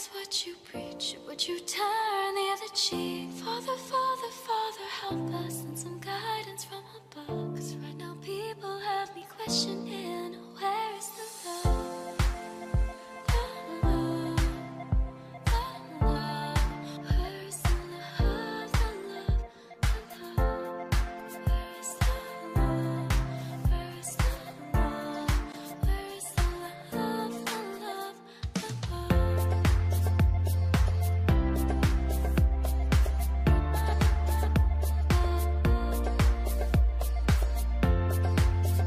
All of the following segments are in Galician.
practice what you preach? Or would you turn the other cheek? Father, Father, Father, help us and some guidance from above. 'Cause right now people have me questioning, where is the love? The love, the love. Where is the love, the love, the love? Where is the love? Where is the love? Where is the love, the love, the love?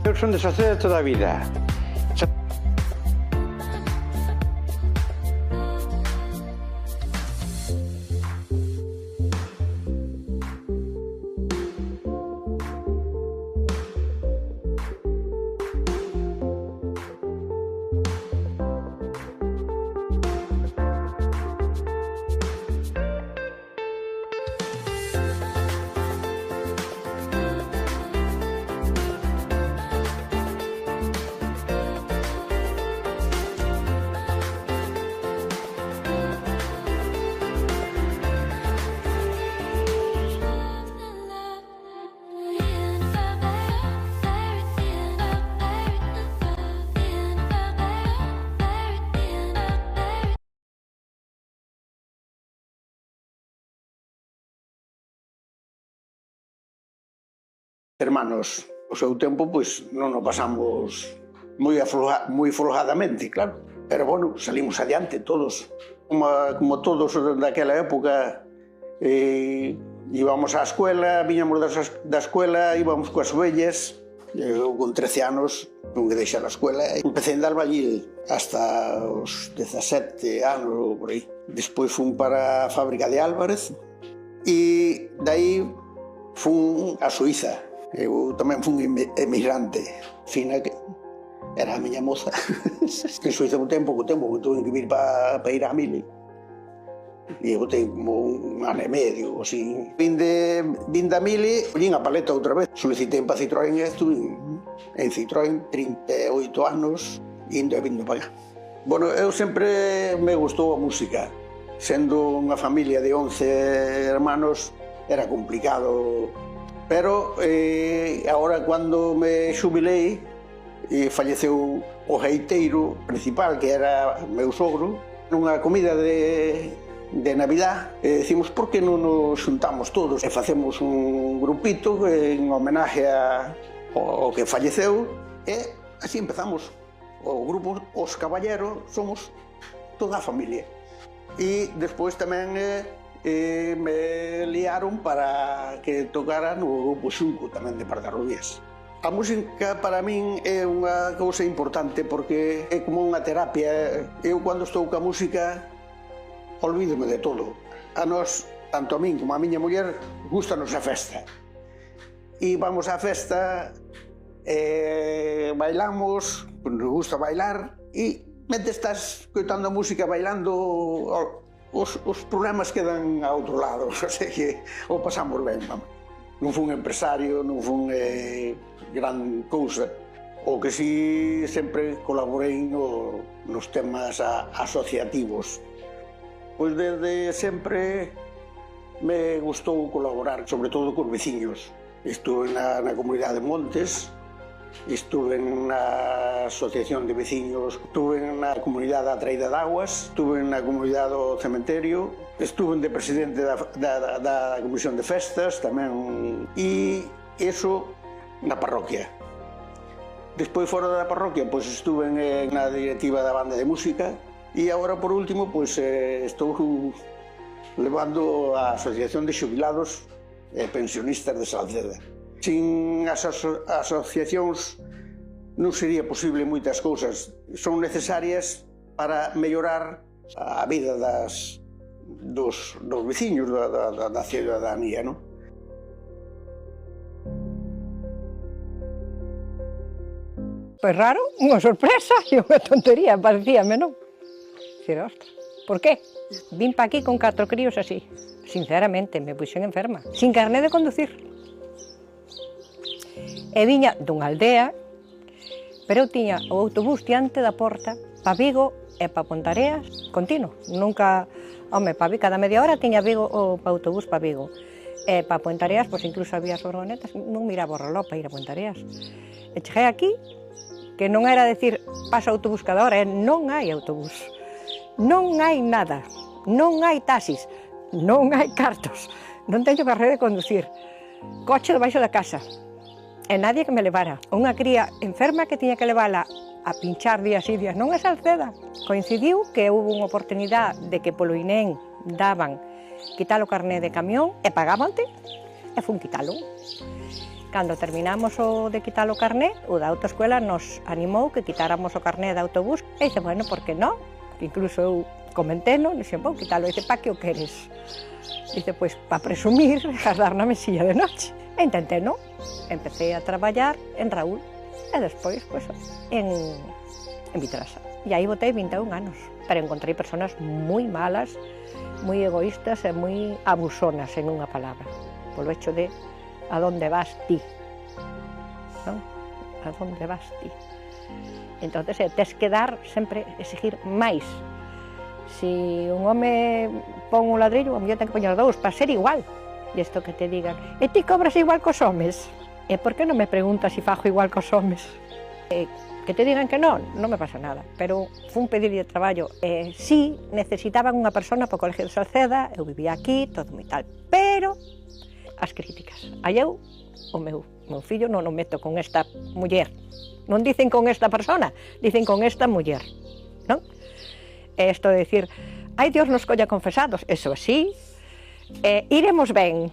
Eu son de Saceda toda a vida. Hermanos, o seu tempo, pois, non o pasamos moi folgadamente, claro. Pero, bueno, salimos adiante todos. Como todos daquela época, íbamos á escuela, viñamos da escuela, íbamos coas ovellas. Eu, con 13 anos, non que deixar a escuela. Empecé de albañil hasta os 17 anos ou por aí. Despois fun para a fábrica de Álvarez e dai fun a Suiza. Eu tamén fun emigrante. Fina, que era a miña moza. En Suiza botei pouco tempo, porque tuve que vir para ir a Mili. E botei como un ano e medio, así. Vin da Mili, collín a paleta outra vez. Solicitei para Citroën e estuve en Citroën 38 anos, indo e vindo para cá. Bueno, eu sempre me gustou a música. Sendo unha familia de 11 hermanos, era complicado. Pero agora, cando me xubilei, falleceu o gaiteiro principal, que era meu sogro. Nunha comida de Navidad, decimos, por que non nos xuntamos todos e facemos un grupito en homenaje ao que falleceu, e así empezamos. O grupo Os Caballeros somos toda a familia. E despois tamén me liaron para que tocara no grupo Xunco, tamén de Pardarrubias. A música para min é unha cousa importante porque é como unha terapia. Eu, cando estou ca música, olvídome de todo. A nós, tanto a min como a miña muller, gustanos a festa. E vamos á festa, bailamos, nos gusta bailar, e mentre estás coitando a música, bailando, os problemas quedan a outro lado, o sea que o pasamos ben, vamos. Non fun empresario, non fun gran cousa. O que si sempre colaborei nos temas asociativos. Pois desde sempre me gustou colaborar, sobre todo cos veciños. Estuve na Comunidade de Montes, estuve na Asociación de Veciños, estuve na Comunidade da Traída de Aguas, estuve na Comunidade do Cementerio, estuve de presidente da Comisión de Festas tamén, e iso na parroquia. Despois, fora da parroquia, pois estuve na directiva da banda de música, e agora, por último, pois estou levando a Asociación de Xubilados e Pensionistas de Salceda. Sin as asociacións non sería posible moitas cousas. Son necesarias para mellorar a vida dos veciños da ciudadanía, non? Pois raro, unha sorpresa e unha tontería, parecíame, non? Dicir, ostras, por qué? Vin pa aquí con 4 críos así. Sinceramente, me puxen enferma, sin carné de conducir. E viña dunha aldea, pero eu tiña o autobús diante da porta pa Vigo e para Pontareas, continuo. Nunca, home, para Vigo, cada media hora tiña Vigo o autobús para Vigo. E para Pontareas, pois incluso había as furgonetas, non miraba o reloj para ir a Pontareas. E cheguei aquí, que non era decir, pasa autobús cada hora, non hai autobús. Non hai nada, non hai taxis, non hai cartos, non teño carreira de conducir, coche debaixo da casa, e nadie que me levara. Unha cría enferma que tiña que levala a pinchar días e días, non é Salceda. Coincidiu que houve unha oportunidade de que polo INEM daban quitar o carné de camión e pagábante, e fun quitalo. Cando terminamos o de quitar o carné, o da autoescuela nos animou que quitáramos o carné de autobús, e dice, bueno, por que non? Incluso eu comenteno, dice, vou quitalo, dice, pa que o queres? Dice, pois, pa presumir, guardar na mesilla de noche. E intenté, non? Empecé a traballar en Raúl, e despois, pois, en Vitrasa. E aí botei 21 anos, pero encontrei personas moi malas, moi egoístas e moi abusonas, en unha palabra, polo hecho de a donde vas ti, non? A donde vas ti. Entón, tes que dar, sempre exigir máis. Si un home pon un ladrillo, a mellor ten que poñer dous, para ser igual. E isto que te digan, e ti cobras igual cos homes? E por que non me preguntas si fajo igual cos homes? Que te digan que non me pasa nada, pero fun pedirlle traballo. Sí, necesitaban unha persona para o Colegio de Salceda, eu vivía aquí, todo moi tal, pero as críticas. Aí eu, o meu fillo non o meto con esta muller. Non dicen con esta persona, dicen con esta muller, non? E isto de decir, ai, Dios nos colla confesados, eso sí, iremos ben.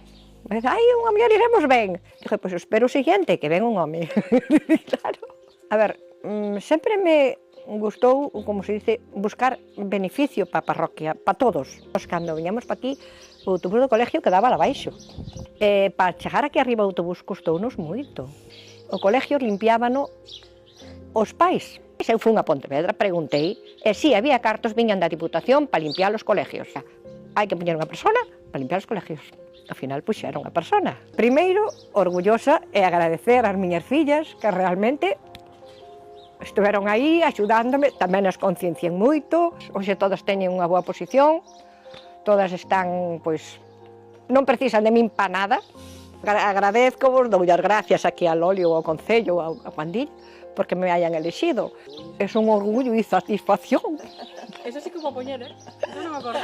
Ai, unha muller iremos ben. Dije, pois espero o siguiente, que ven un home. Claro. A ver, sempre me gustou, como se dice, buscar beneficio para a parroquia, para todos. Cando viñamos para aquí, o autobús do colegio quedaba lá baixo. Para chegar aquí arriba o autobús custounos moito. O colegio limpiábano os pais. Eu fui a Pontevedra, preguntei, e si había cartos viñan da Diputación para limpiar os colegios. Hai que poñer unha persona para limpiar os colegios. Ao final puxeron a persona. Primeiro, orgullosa e agradecer ás miñas fillas que realmente estiveron aí axudándome, tamén as conciencian moito, hoxe todas teñen unha boa posición, todas están, pois, non precisan de min pa nada. Agradezco vos, dou as gracias aquí ao Lolio, ao Concello, ao Pandillo, porque me hayan elegido. É un orgullo e satisfacción. Eso sí que vou poñer, Eso non me acordo.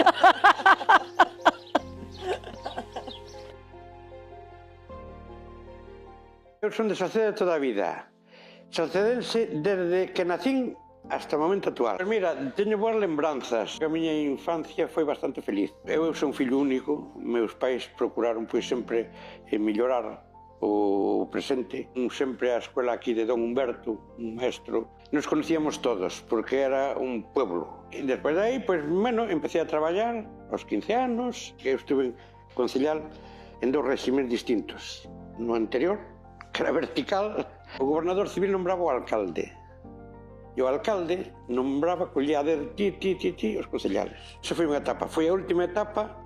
Eu son de Salceda toda a vida. Salcedense desde que nacín hasta o momento actual. Pues mira, teño boas lembranzas. A miña infancia foi bastante feliz. Eu son fillo único, meus pais procuraron pois sempre mellorar o presente. Sempre a escola aquí de Don Humberto, un maestro, nos conocíamos todos, porque era un pueblo. E despois de aí, pois, bueno, empecé a traballar aos 15 anos, que eu estuve conciliar en dos régimes distintos. No anterior, que era vertical, o gobernador civil nombraba o alcalde. E o alcalde nombraba collía a dedo os concellares. Esa foi unha etapa, foi a última etapa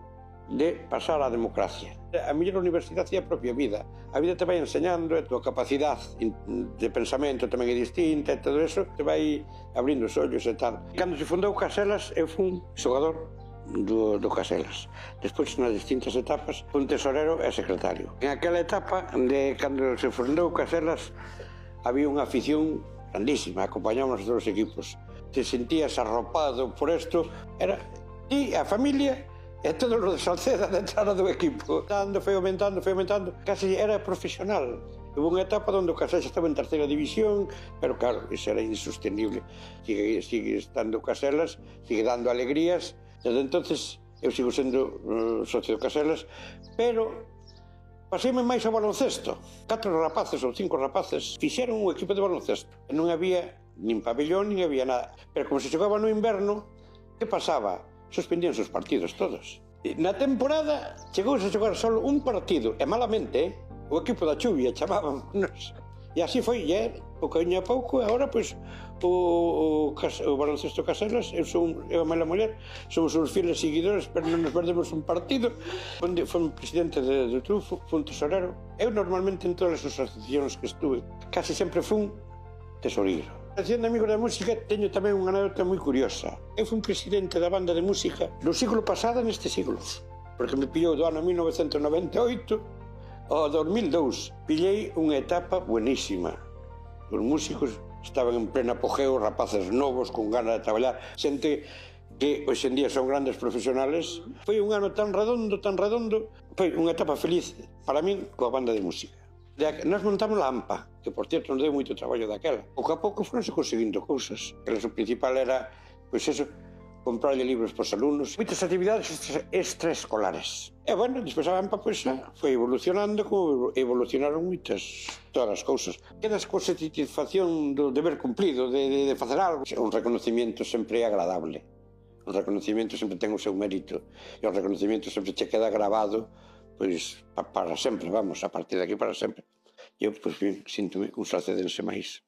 de pasar á democracia. A mellor universidade é a propia vida. A vida te vai enseñando, a tua capacidade de pensamento tamén é distinta, e todo eso te vai abrindo os ollos e tal. Cando se fundou Caselas, eu fui xogador do Caselas. Despois, nas distintas etapas, fui tesorero e secretario. En aquela etapa, de cando se fundou Caselas, había unha afición grandísima, acompañábamos a todos os equipos. Te sentías arropado por isto, era ti, a familia, e todo o de Salceda dentro do equipo. Foi aumentando, casi era profesional. Houve unha etapa onde o Caselas estaba en terceira división, pero claro, iso era insostenible. Sigue estando o Caselas, sigue dando alegrías. Desde entonces eu sigo sendo socio do Caselas, pero paseime máis ao baloncesto. 4 rapaces ou 5 rapaces fixeron un equipo de baloncesto. Non había nin pabellón, nin había nada. Pero como se xogaba no inverno, que pasaba? Suspendíanse os partidos todos. Na temporada chegouse a xogar só un partido, e malamente, o equipo da chuvia chamábamos. E así foi, e pouquinho a pouco, e agora, pois, o baloncesto Caselas, eu e a mela muller, somos os fieles seguidores, pero non nos perdemos un partido. Fui presidente do club, fui tesorero. Eu normalmente en todas as asociacións que estuve, casi sempre fui tesoreiro. Haciendo Amigos da Música teño tamén unha anécdota moi curiosa. Eu fui presidente da banda de música no siglo pasado neste siglo, porque me pillou do ano 1998 ao 2002. Pillei unha etapa buenísima. Os músicos estaban en pleno apogeo, rapaces novos, con ganas de traballar, xente que hoxe en día son grandes profesionales. Foi un ano tan redondo, foi unha etapa feliz para min coa banda de música. Nós montamos la AMPA, que por cierto nos deu moito traballo daquela. Pouco a pouco foronse conseguindo cousas. O principal era, pois eso, comprarle libros pros alumnos. Moitas actividades extraescolares. E, bueno, despois a AMPA, pois, foi evolucionando, como evolucionaron todas as cousas. Quedas coa satisfacción do deber cumplido, de facer algo. Un reconocimiento sempre é agradable. O reconocimiento sempre ten o seu mérito. E o reconocimiento sempre che queda grabado, pois, para sempre, vamos, a partir de aquí para sempre. Eu, pois, sinto-me un salcedense máis.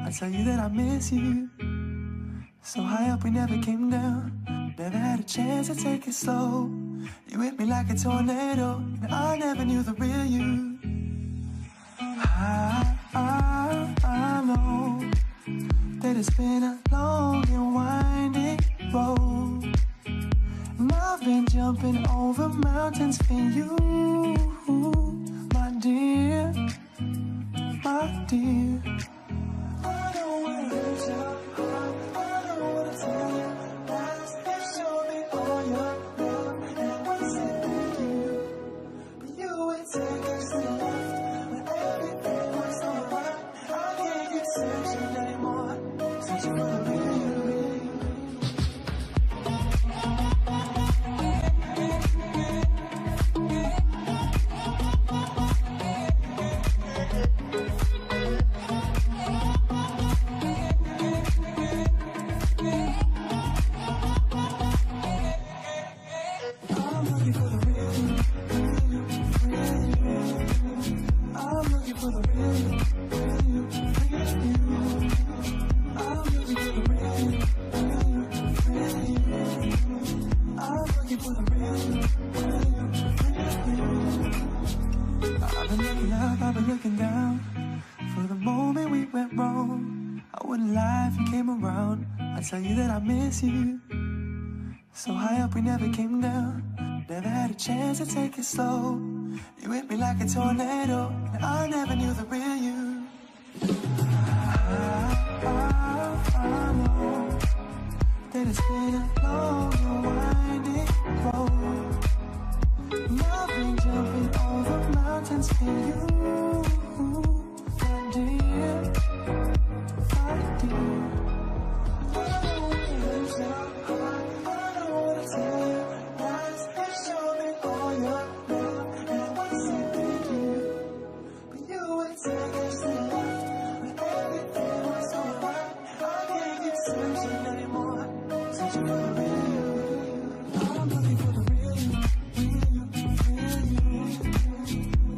I tell you that I miss you. So high up we never came down. Never had a chance to take it slow. You hit me like a tornado, and I never knew the real you. I know that it's been a long and winding road, and I've been jumping over mountains for you, my dear, my dear. I've been looking down for the moment we went wrong. I wouldn't lie if you came around. I tell you that I miss you. So high up we never came down. Never had a chance to take it slow. You hit me like a tornado, and I never knew the real you. I know that it's been a long and winding road. I've been jumping over mountains for you, my dear, my dear. I don't wanna tell you lies. Show me all your love and what's in you. But you would take a step when everything was alright. I can't keep searching anymore, searching for the real you. I'm looking for the real you.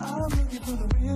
I'm looking for the real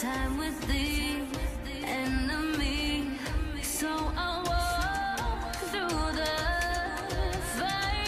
time with the enemy. So I'll walk through the fire.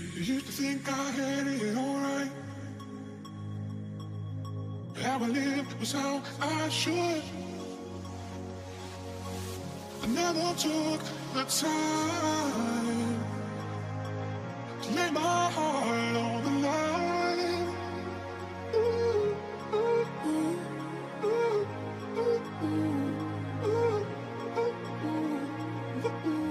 Used to think I had it all right. How I lived was how I should. I never took the time to lay my heart on the line. Ooh, ooh, ooh, ooh, ooh, ooh, ooh, ooh, ooh.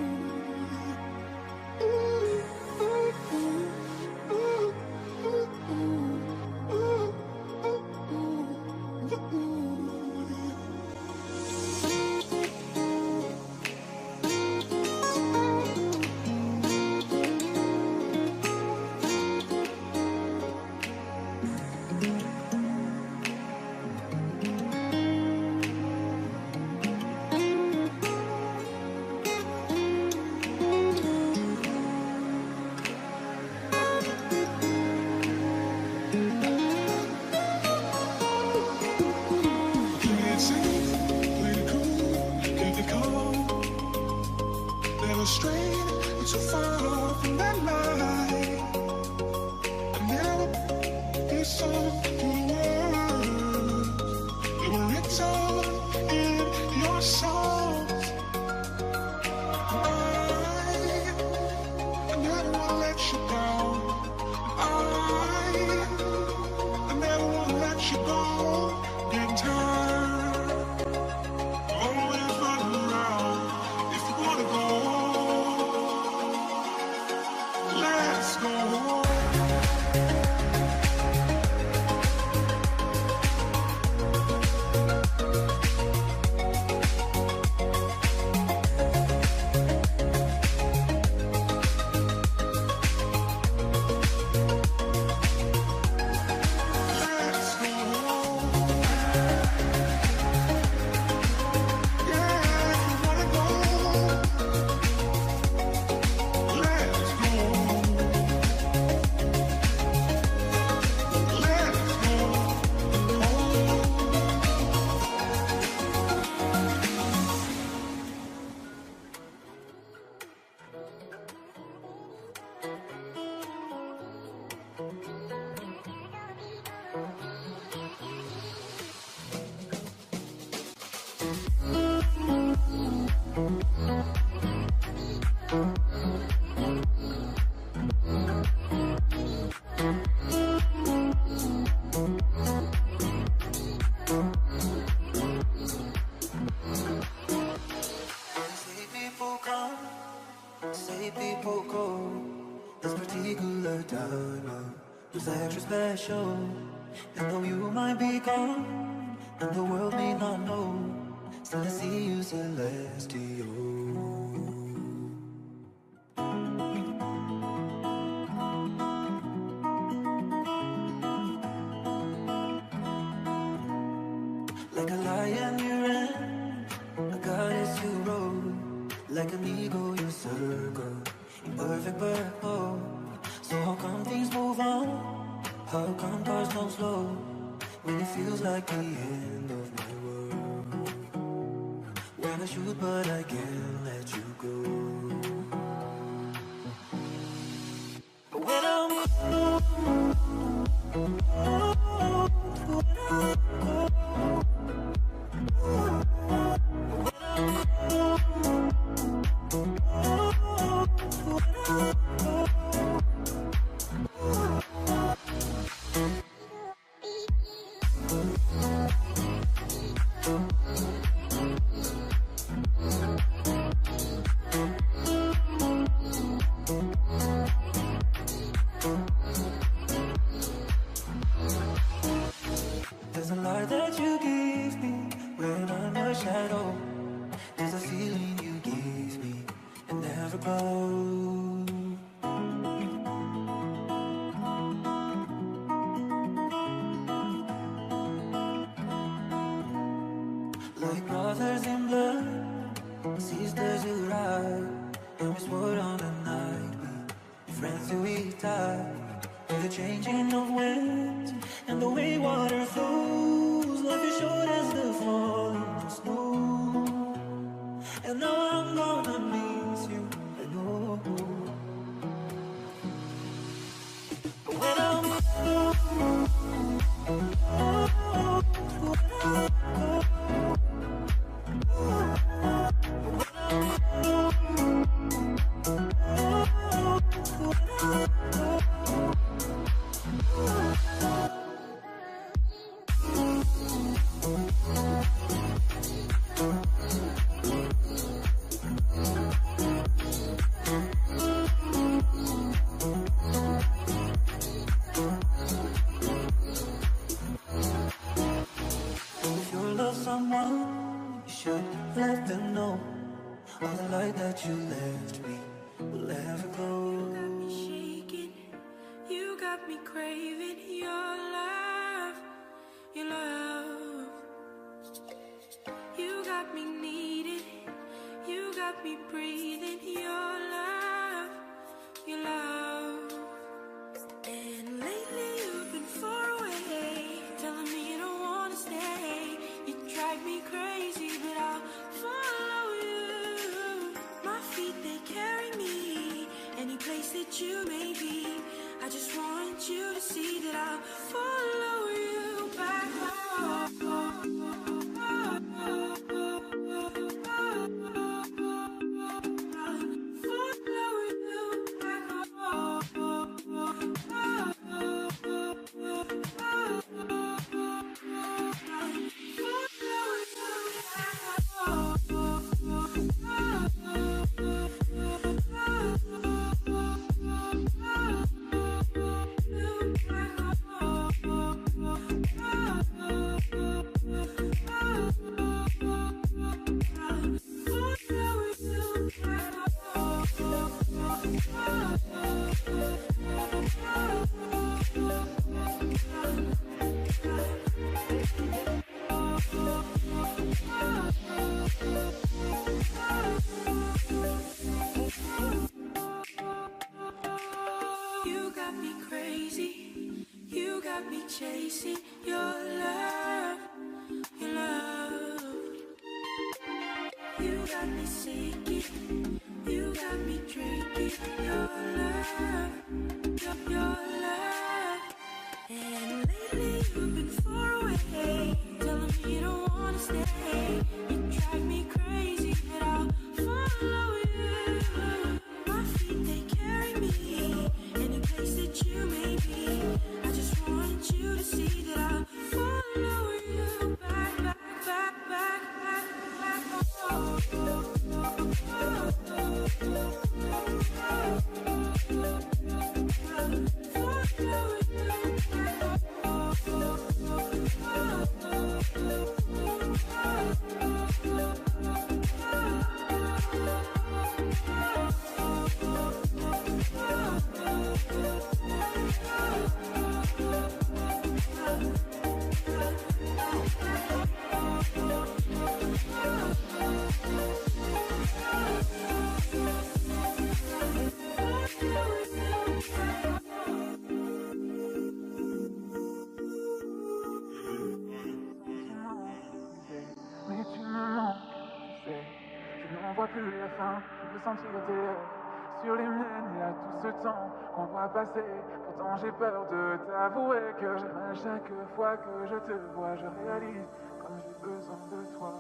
Say people go, this particular time is extra special. And though you might be gone, and the world may not know, still I see you celestial. Like a lion you ran, a goddess you rode, like an eagle you circle, in perfect purple. So how come things move on? How come cars don't slow, when it feels like the end of my world? When I shoot but I can't let you go. But when I'm there's a light that you give me when I'm a shadow. There's a feeling you give me and never grows. Like brothers in blood, sisters who ride, and we swore on the night we friends who we die. With the changing of winds and the way water flows, life is short as the falling snow. And now I'm gonna miss you, I know. that you may be. I just want you to see that I'll follow you back home. You got me crazy, you got me chasing your love, your love. You got me seeking, you got me drinking your love, your love. And lately you've been far away, telling me you don't wanna stay. You drive me crazy, but I'll follow you. My feet, they carry me any place that you may be. I just want you to see that I'll follow you back, back, back, back, back, back. Mais tu me manques, tu sais. Je n'en vois plus la fin, je veux sentir tes lèvres sur les miennes. Il y a tout ce temps qu'on va passer. Pourtant j'ai peur de t'avouer que à chaque fois que je te vois, je réalise comme j'ai besoin de toi.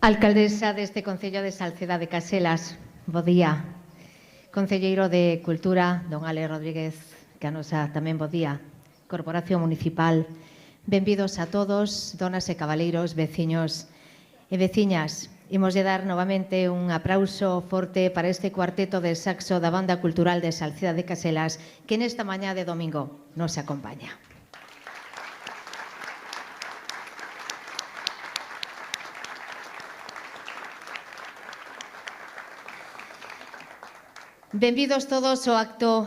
Alcaldesa deste Concello de Salceda de Caselas, bo día. Concelleiro de Cultura, don Ale Rodríguez Canosa, tamén bo día. Corporación Municipal Benvidos a todos, donas e cabaleiros, veciños e veciñas. Imos de dar novamente un aplauso forte para este cuarteto de saxo da Banda Cultural de Salceda de Caselas que nesta mañá de domingo nos acompaña. Benvidos todos ao acto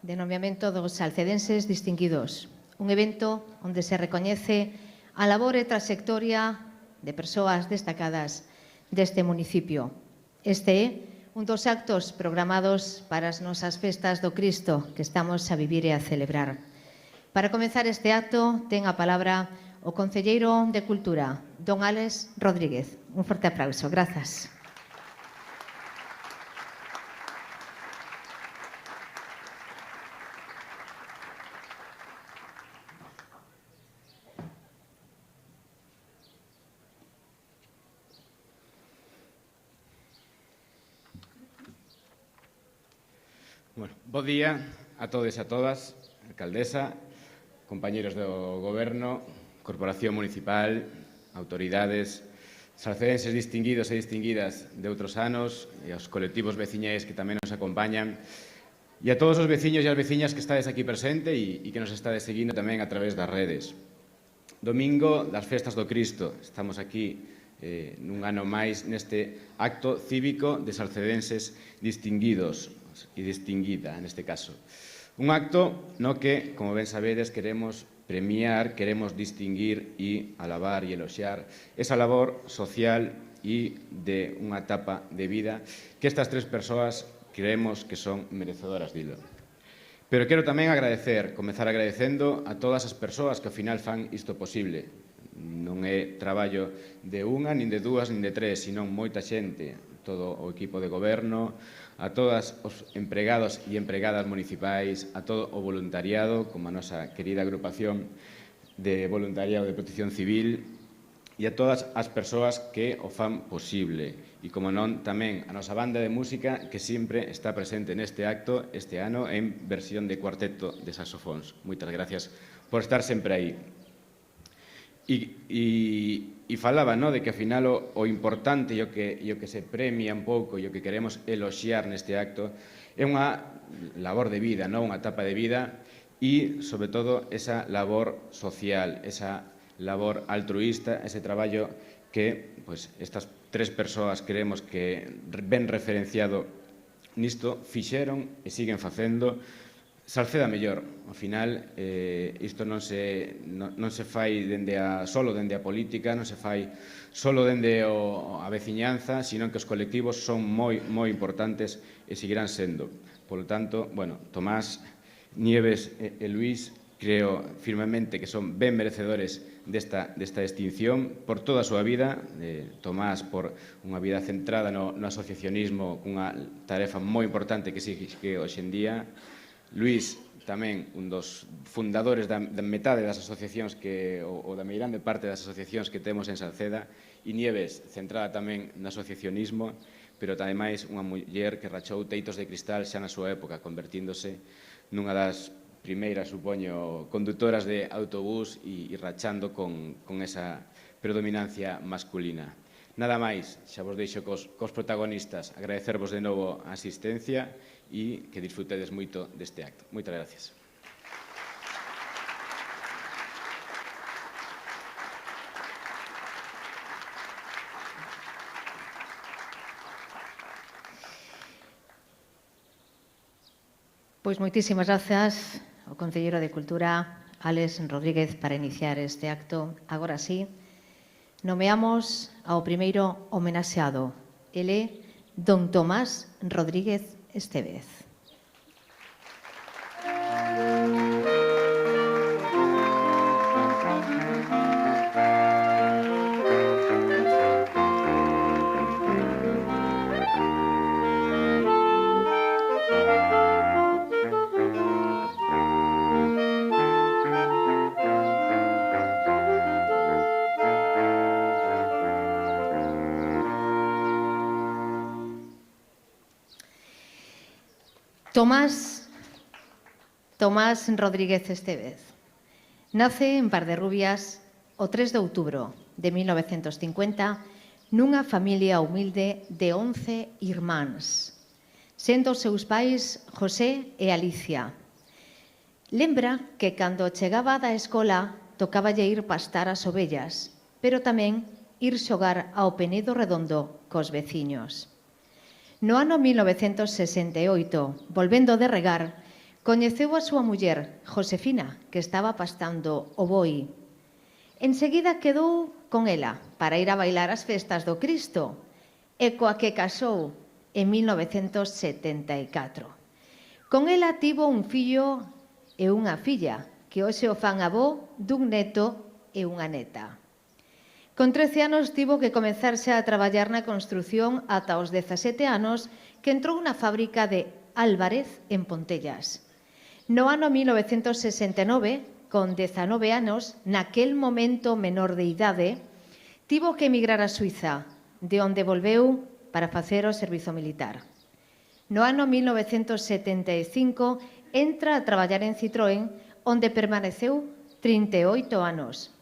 de nomeamento dos salcedenses distinguidos, un evento onde se recoñece a labor e trayectoria de persoas destacadas deste municipio. Este é un dos actos programados para as nosas festas do Cristo que estamos a vivir e a celebrar. Para comezar este acto, ten a palabra o concelleiro de Cultura, don Álex Rodríguez. Un forte aplauso. Grazas. Bueno, bo día a todos e a todas, alcaldesa, compañeros do Goberno, Corporación Municipal, autoridades, salcedenses distinguidos e distinguidas de outros anos e aos colectivos veciñais que tamén nos acompañan e a todos os veciños e as veciñas que estades aquí presente e que nos estades seguindo tamén a través das redes. Domingo das Festas do Cristo, estamos aquí nun ano máis neste acto cívico de salcedenses distinguidos e distinguida, neste caso. Un acto no que, como ben sabedes, queremos premiar, queremos distinguir e alabar e eloxiar esa labor social e de unha etapa de vida que estas tres persoas creemos que son merecedoras dilo. Pero quero tamén agradecer, comezar agradecendo a todas as persoas que ao final fan isto posible. Non é traballo de unha, nin de dúas, nin de tres, senón moita xente, todo o equipo de goberno, a todos os empregados e empregadas municipais, a todo o voluntariado, como a nosa querida agrupación de voluntariado de protección civil, e a todas as persoas que o fan posible. E, como non, tamén a nosa banda de música que sempre está presente neste acto este ano en versión de cuarteto de saxofóns. Moitas gracias por estar sempre aí. E falaba, no, de que, ao final, o importante e o que se premia un pouco e o que queremos eloxiar neste acto é unha labor de vida, non, unha etapa de vida e, sobre todo, esa labor social, esa labor altruísta, ese traballo que estas tres persoas creemos que ben referenciado nisto fixeron e siguen facendo Salceda mellor. Ao final, isto non se fai solo dende a política, non se fai solo dende a veciñanza, sino que os colectivos son moi importantes e seguirán sendo. Por lo tanto, Tomás, Nieves e Luís, creo firmemente que son ben merecedores desta extinción por toda a súa vida. Tomás, por unha vida centrada no asociacionismo, cunha tarefa moi importante que sigue hoxe en día. Luís, tamén un dos fundadores da metade das asociacións ou da meirande parte das asociacións que temos en Salceda, e Nieves, centrada tamén no asociacionismo, pero tamén máis unha muller que rachou teitos de cristal xa na súa época, convertíndose nunha das primeiras, supoño, conductoras de autobús e rachando con esa predominancia masculina. Nada máis, xa vos deixo cos protagonistas, agradecervos de novo a asistencia e que disfrutedes moito deste acto. Moitas gracias. Pois moitísimas grazas ao concelleiro de Cultura, Álex Rodríguez, para iniciar este acto. Agora sí, nomeamos ao primeiro homenaxeado. El é don Tomás Rodríguez Estevez. Tomás Rodríguez Estevez Nace en Parderrubias o 3 de outubro de 1950 nunha familia humilde de 11 irmáns, sendo os seus pais José e Alicia. Lembra que cando chegaba da escola tocáballe ir pastar as ovellas, pero tamén ir xogar ao Penedo Redondo cos veciños. No ano 1968, volvendo de regar, coñeceu a súa muller, Josefina, que estaba pastando o boi. Enseguida quedou con ela para ir a bailar as festas do Cristo e coa que casou en 1974. Con ela tivo un fillo e unha filla, que hoxe o fan avó dun neto e unha neta. Con 13 anos tivo que comezar xa a traballar na construción ata os 17 anos que entrou na fábrica de Álvarez en Pontellas. No ano 1969, con 19 anos, naquel momento menor de idade, tivo que emigrar a Suiza, de onde volveu para facer o servizo militar. No ano 1975 entra a traballar en Citroën, onde permaneceu 38 anos.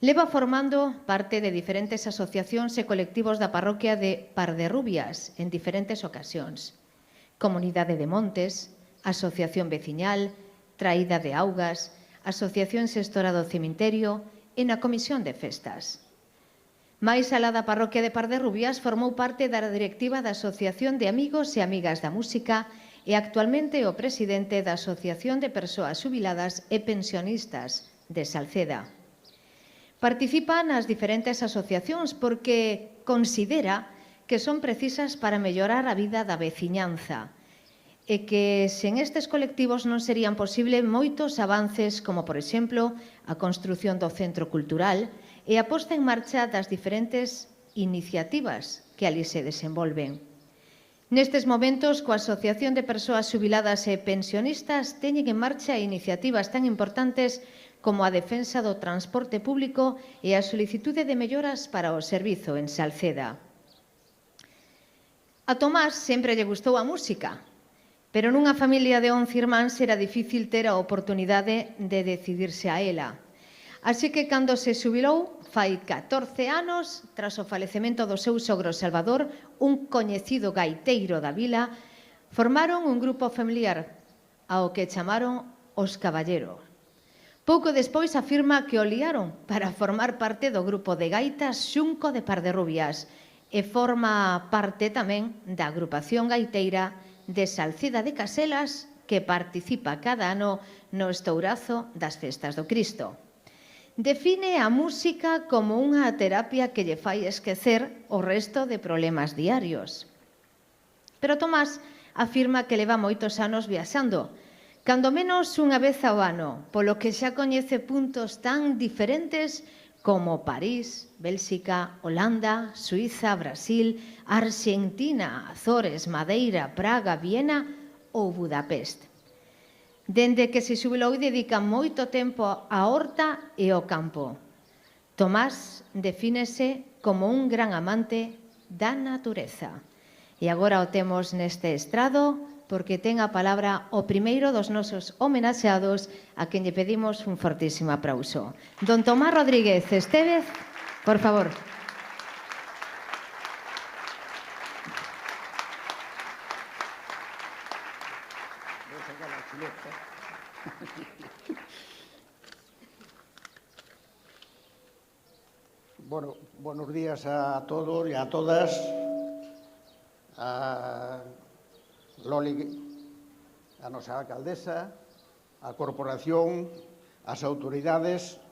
Leva formando parte de diferentes asociacións e colectivos da parroquia de Parderrubias en diferentes ocasións. Comunidade de Montes, Asociación Veciñal, Traída de Augas, Asociación Xestora do Cemiterio e na Comisión de Festas. Máis alá da parroquia de Parderrubias formou parte da directiva da Asociación de Amigos e Amigas da Música e actualmente é o presidente da Asociación de Persoas Xubiladas e Pensionistas de Salceda. Participa nas diferentes asociacións porque considera que son precisas para mellorar a vida da veciñanza e que sen estes colectivos non serían posible moitos avances como, por exemplo, a construción do Centro Cultural e a posta en marcha das diferentes iniciativas que ali se desenvolven. Nestes momentos, coa Asociación de Persoas Xubiladas e Pensionistas teñen en marcha iniciativas tan importantes como a defensa do transporte público e a solicitude de melloras para o servizo en Salceda. A Tomás sempre lle gustou a música, pero nunha familia de 11 irmáns era difícil ter a oportunidade de decidirse a ela. Así que cando se xubilou, fai 14 anos, tras o falecemento do seu sogro Salvador, un coñecido gaiteiro da vila, formaron un grupo familiar ao que chamaron Os Caballeros. Pouco despois afirma que o liaron para formar parte do grupo de gaitas Xunco de Parderrubias e forma parte tamén da agrupación gaiteira de Salceda de Caselas que participa cada ano no estourazo das festas do Cristo. Define a música como unha terapia que lle fai esquecer o resto de problemas diarios. Pero Tomás afirma que leva moitos anos viaxando, cando menos unha vez ao ano, polo que xa coñece puntos tan diferentes como París, Bélxica, Holanda, Suiza, Brasil, Argentina, Azores, Madeira, Praga, Viena ou Budapest. Dende que se xubilou dedica moito tempo á horta e ao campo. Tomás defínese como un gran amante da natureza. E agora o temos neste estrado porque ten a palabra o primeiro dos nosos homenaxeados a quen lle pedimos un fortísimo aplauso. Don Tomás Rodríguez Estévez, por favor. Bueno, buenos días a todos y a todas. A Loli, a nosa alcaldesa, a corporación, as autoridades,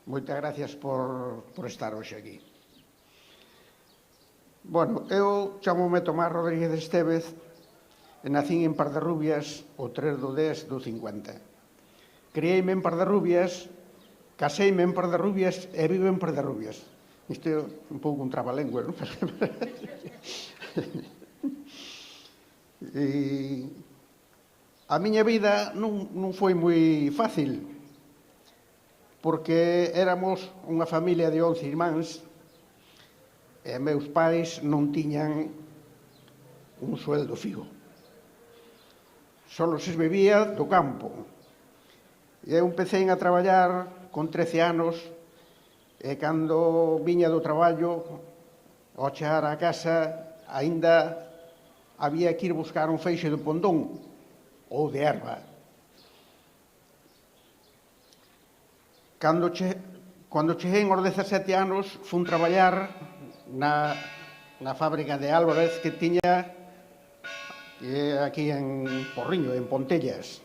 moitas gracias por estar hoxe aquí. Bueno, eu chamome Tomás Rodríguez Estévez e nacín en Parderrubias o 3 do 10 do 50. Criei-me en Parderrubias, caseime en Parderrubias e vivo en Parderrubias. Isto é un pouco un trabalengua, non? E a miña vida non foi moi fácil porque éramos unha familia de 11 irmáns e meus pais non tiñan un sueldo fijo. Solo se bebía do campo Eu empecé a traballar con 13 anos e cando viña do traballo, ao chegar á casa, aínda había que ir buscar un feixe de pondón ou de erva. Cando cheguei aos 17 anos, fun traballar na fábrica de Álvarez que tiña aquí en Porriño, en Pontellas.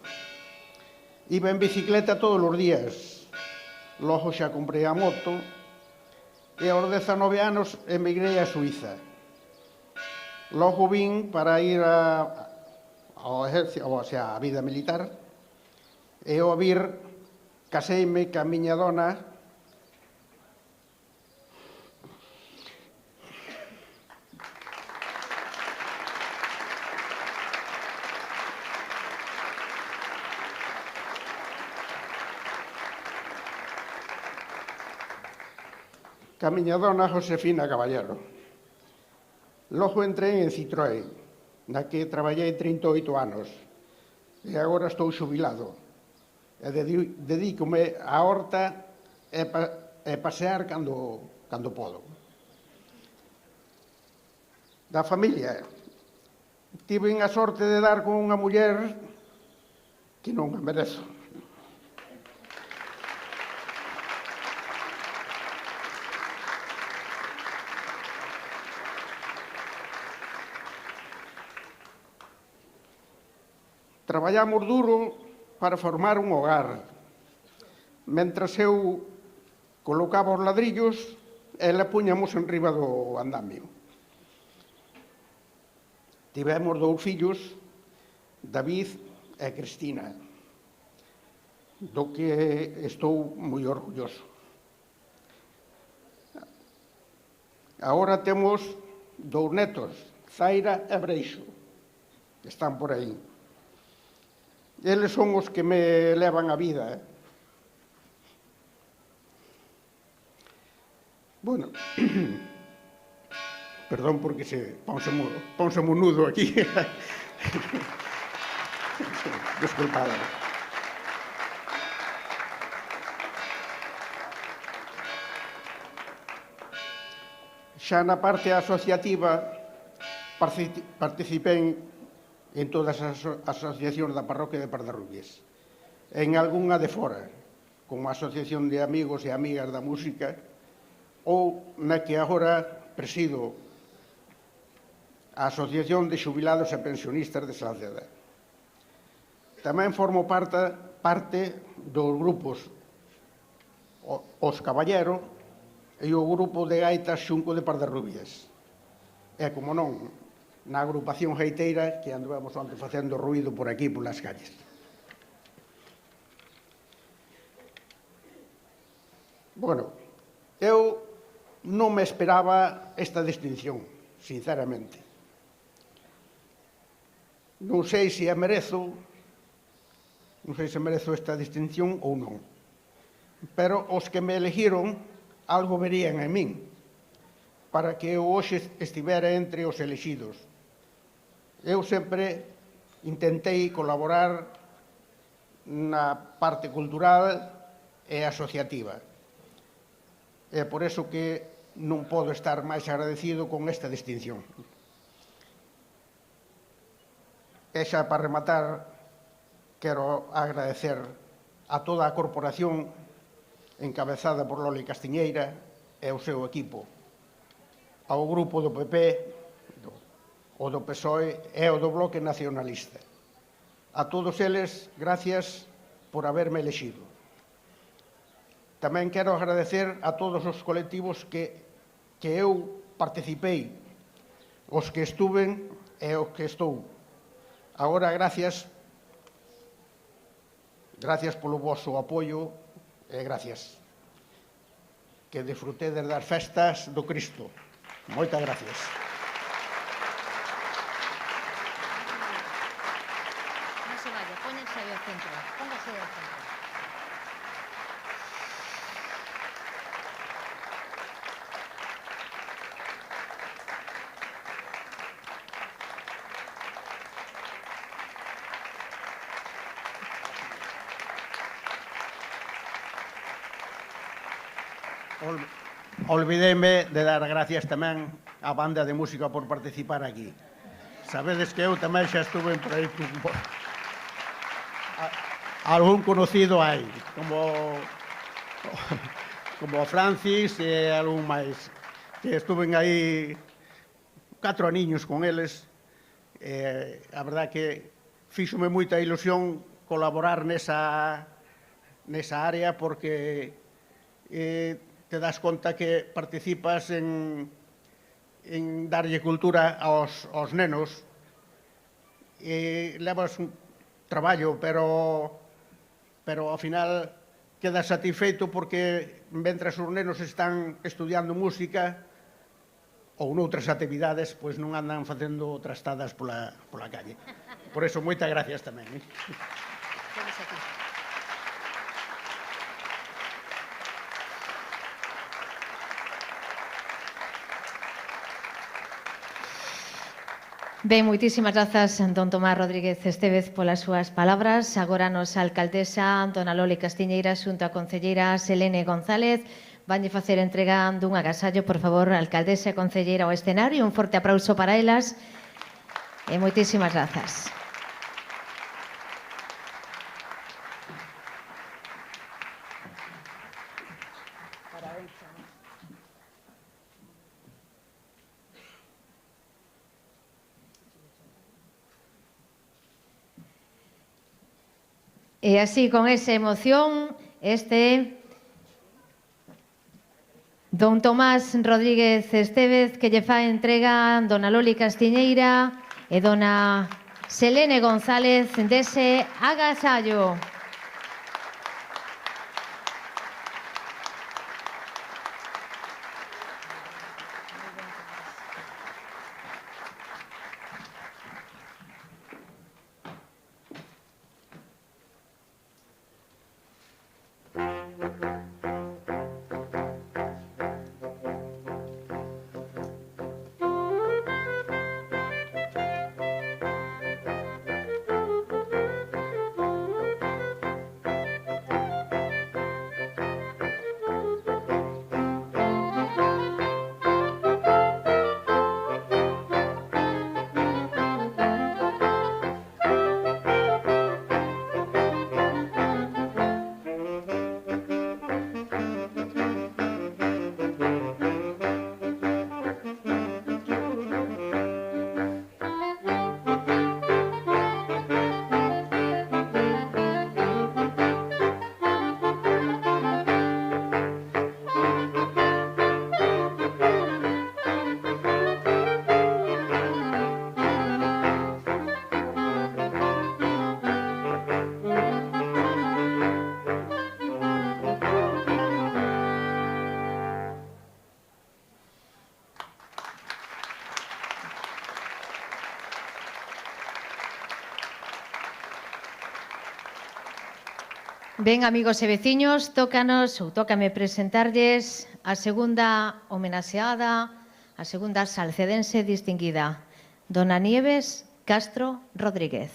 Iba en bicicleta todos os días. Logo xa comprei a moto e aos 19 anos emigrei a Suiza. Logo vin para ir ao exército, o sea, a vida militar, e ao vir caseime ca miña dona Josefina Caballero. Logo entrei en Citroën, na que traballei 38 anos, e agora estou xubilado. E dedícome á horta e pasear cando podo. Da familia, tiven a sorte de dar con unha muller que non a merezo. Traballamos duro para formar un hogar. Mentras eu colocaba os ladrillos, ela puñamos en riba do andamio. Tivemos 2 fillos, David e Cristina, do que estou moi orgulloso. Agora temos 2 netos, Zaira e Breixo, que están por aí. Eles son os que me levan a vida. Bueno, perdón porque se ponse nudo aquí. Desculpad. Xa na parte asociativa participei en todas as asociacións da parroquia de Pardarrubias. En algunha de fora, como a Asociación de Amigos e Amigas da Música, ou na que agora presido a Asociación de Xubilados e Pensionistas de Salceda. Tamén formo parte dos grupos Os Caballero e o grupo de gaitas Xunco de Pardarrubias. E, como non, na agrupación gaiteira que anduvamos onte facendo ruído por aquí, polas calles. Bueno, eu non me esperaba esta distinción, sinceramente. Non sei se merezo esta distinción ou non. Pero os que me elegiron algo verían en min para que eu hoxe estivera entre os elexidos. Eu sempre intentei colaborar na parte cultural e asociativa. É por eso que non podo estar máis agradecido con esta distinción. E xa para rematar, quero agradecer a toda a corporación encabezada por Loli Castiñeira e o seu equipo, ao grupo do PP, o do PSOE e o do Bloque Nacionalista. A todos eles, gracias por haberme elexido. Tamén quero agradecer a todos os colectivos que eu participei, os que estuven e os que estou. Agora, gracias polo vosso apoio e gracias. Que disfrutedes das festas do Cristo. Moitas gracias. Non se vaya, póñense aí ao centro. Póngase aí ao centro. Olvidéme de dar gracias tamén á banda de música por participar aquí. Sabedes que eu tamén xa estuve por aí algún conocido hai, como Francis e algún máis, que estuven aí 4 aniños con eles. A verdad que fíxome moita ilusión colaborar nesa área porque te das conta que participas en darlle cultura aos nenos e levas un traballo, pero ao final quedas satisfeito porque mentras os nenos están estudiando música ou noutras actividades, pois non andan facendo trastadas pola calle. Por eso, moitas gracias tamén. Ben, moitísimas grazas, don Tomás Rodríguez Estévez, polas súas palabras. Agora nos a alcaldesa, dona Loli Castiñeira, xunto a concelleira Selene González, vanlle facer entrega dun agasallo. Por favor, alcaldesa e concelleira ao escenario. Un forte aplauso para elas. E moitísimas grazas. E así, con esa emoción, don Tomás Rodríguez Estévez, que lle fai entrega dona Loli Castiñeira e dona Selene González dese agasallo. Ben, amigos e veciños, tócame presentarlles a segunda homenaxeada, a segunda salcedense distinguida, dona Nieves Castro Rodríguez.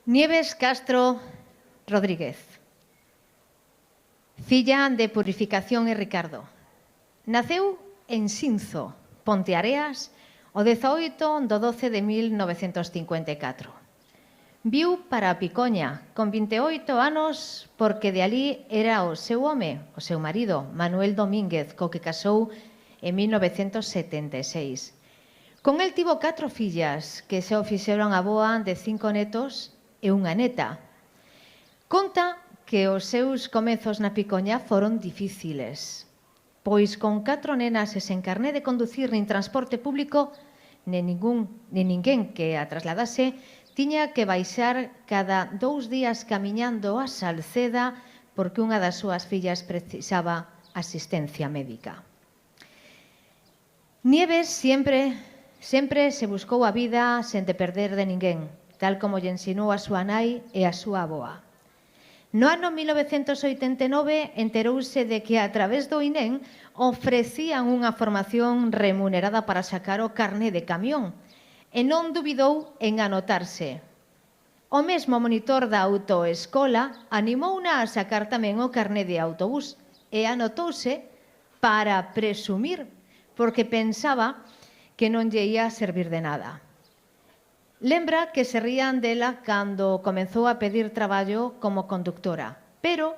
Nieves Castro Rodríguez, filla de Purificación e Ricardo. Naceu en Xinzo, Ponteareas, o 18 do 12 de 1954. Viu para a Picoña con 28 anos porque de alí era o seu home, o seu marido, Manuel Domínguez, co que casou en 1976. Con el tivo 4 fillas que se o fixeron aboa de 5 netos e unha neta. Conta que os seus comezos na Picoña foron difíciles, pois con 4 nenas e sen carné de conducir nin transporte público nin ninguén que a trasladase, tiña que baixar cada 2 días camiñando a Salceda porque unha das súas fillas precisaba asistencia médica. Nieves sempre se buscou a vida sen de perder de ninguén, tal como lle ensinou a súa nai e a súa avoa. No ano 1989 enterouse de que a través do INEM ofrecían unha formación remunerada para sacar o carné de camión e non dubidou en anotarse. O mesmo monitor da autoescola animouna a sacar tamén o carné de autobús e anotouse para presumir, porque pensaba que non lle ia servir de nada. Lembra que se rían dela cando comezou a pedir traballo como conductora, pero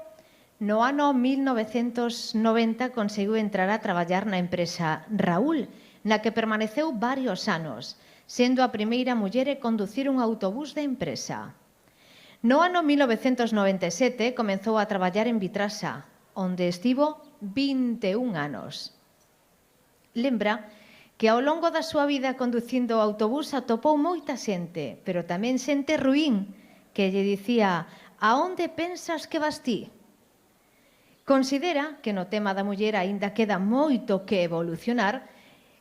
no ano 1990 conseguiu entrar a traballar na empresa Raúl, na que permaneceu varios anos, sendo a primeira muller en conducir un autobús de empresa. No ano 1997 comezou a traballar en Vitrasa, onde estivo 21 anos. Lembra que ao longo da súa vida conducindo o autobús atopou moita xente, pero tamén xente ruín, que lle dicía: "A onde pensas que vas ti?" Considera que no tema da muller aínda queda moito que evolucionar,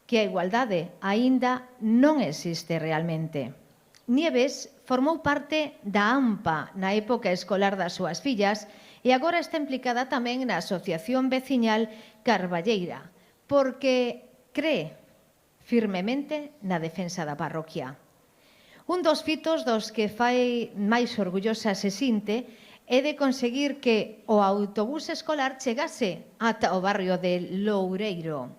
que a igualdade aínda non existe realmente. Nieves formou parte da AMPA na época escolar das súas fillas e agora está implicada tamén na Asociación Veciñal Carballeira, porque cree firmemente na defensa da parroquia. Un dos fitos dos que fai máis orgullosa se sinte é de conseguir que o autobús escolar chegase ata o barrio de Loureiro.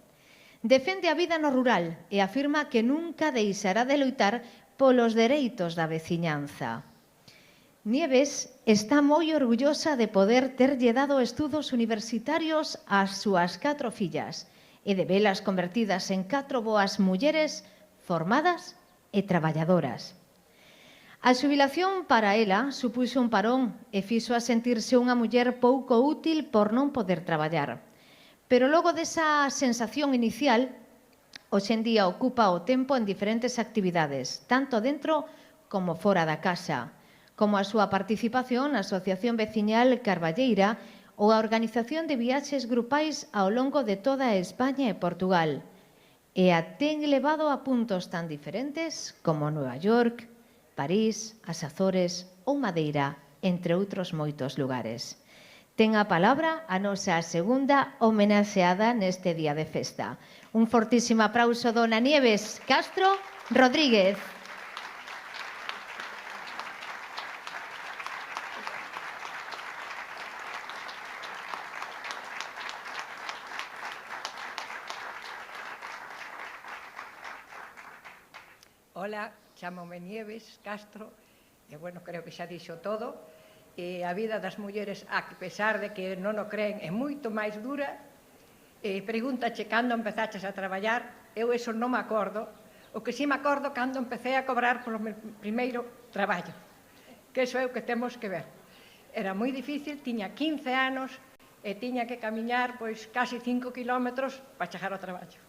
Defende a vida no rural e afirma que nunca deixará de loitar polos dereitos da veciñanza. Nieves está moi orgullosa de poder terlle dado estudos universitarios ás súas 4 fillas e de velas convertidas en 4 boas mulleres formadas e traballadoras. A xubilación para ela supuxo un parón e fixo a sentirse unha muller pouco útil por non poder traballar. Pero logo desa sensación inicial, hoxe en día ocupa o tempo en diferentes actividades, tanto dentro como fora da casa, como a súa participación na Asociación Veciñal Carballeira ou a organización de viaxes grupais ao longo de toda España e Portugal, e a ten levado a puntos tan diferentes como Nova York, París, as Azores ou Madeira, entre outros moitos lugares. Ten a palabra a nosa segunda homenaxeada neste día de festa. Un fortísimo aplauso, dona Nieves Castro Rodríguez. Ola, chamome Nieves Castro, e, bueno, creo que xa dixo todo. E a vida das mulleres, a pesar de que non o creen, é moito máis dura. Pregúntache cando empezaches a traballar, eu eso non me acordo. O que si me acordo cando empecé a cobrar polo meu primeiro traballo, que eso é o que temos que ver. Era moi difícil, tiña 15 anos e tiña que camiñar pois casi 5 kilómetros para chegar ao traballo.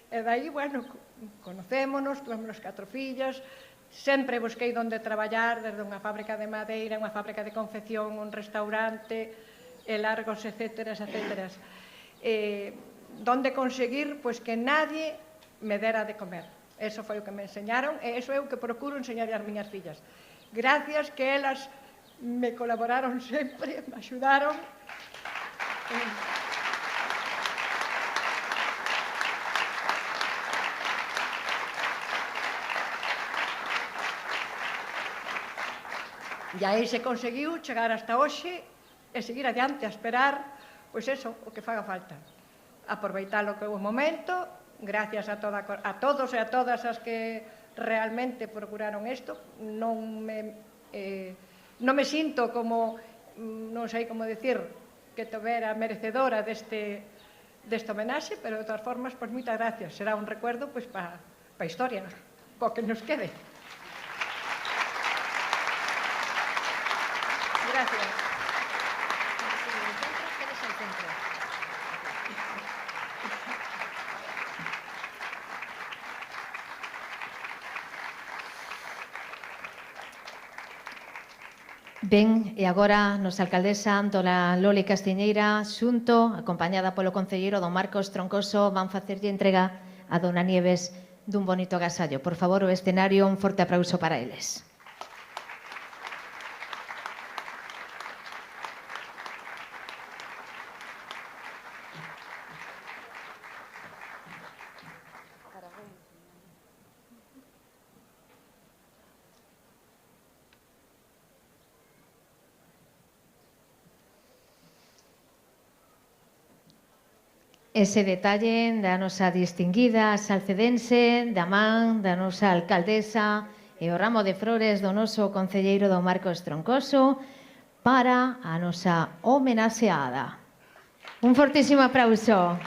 E dai, bueno, conocémonos, tuvemos 4 fillas, sempre busquei onde traballar, desde unha fábrica de madeira, unha fábrica de confección, un restaurante, largos, etcétera. Donde conseguir pois, que nadie me dera de comer. Eso foi o que me enseñaron e eso é o que procuro enseñar ás miñas fillas. Gracias que elas me colaboraron sempre, me axudaron. E aí se conseguiu chegar hasta hoxe e seguir adiante a esperar, pois eso, o que faga falta. Aproveitar o que é o momento, gracias a todos e a todas as que realmente procuraron isto. Non me sinto como, non sei como dicir, que tovera merecedora deste homenaxe, pero de todas formas, pois moitas gracias. Será un recuerdo pois para a historia, co que nos quede. Gracias. Ben, e agora nosa alcaldesa, dona Loli Castiñeira, xunto, acompañada polo concelleiro don Marcos Troncoso, van facerlle entrega a dona Nieves dun bonito agasallo. Por favor, o escenario, un forte aplauso para eles. Ese detalle da nosa distinguida salcedense, da man da nosa alcaldesa e o ramo de flores do noso concelleiro don Marcos Troncoso para a nosa homenaxeada. Un fortísimo aplauso.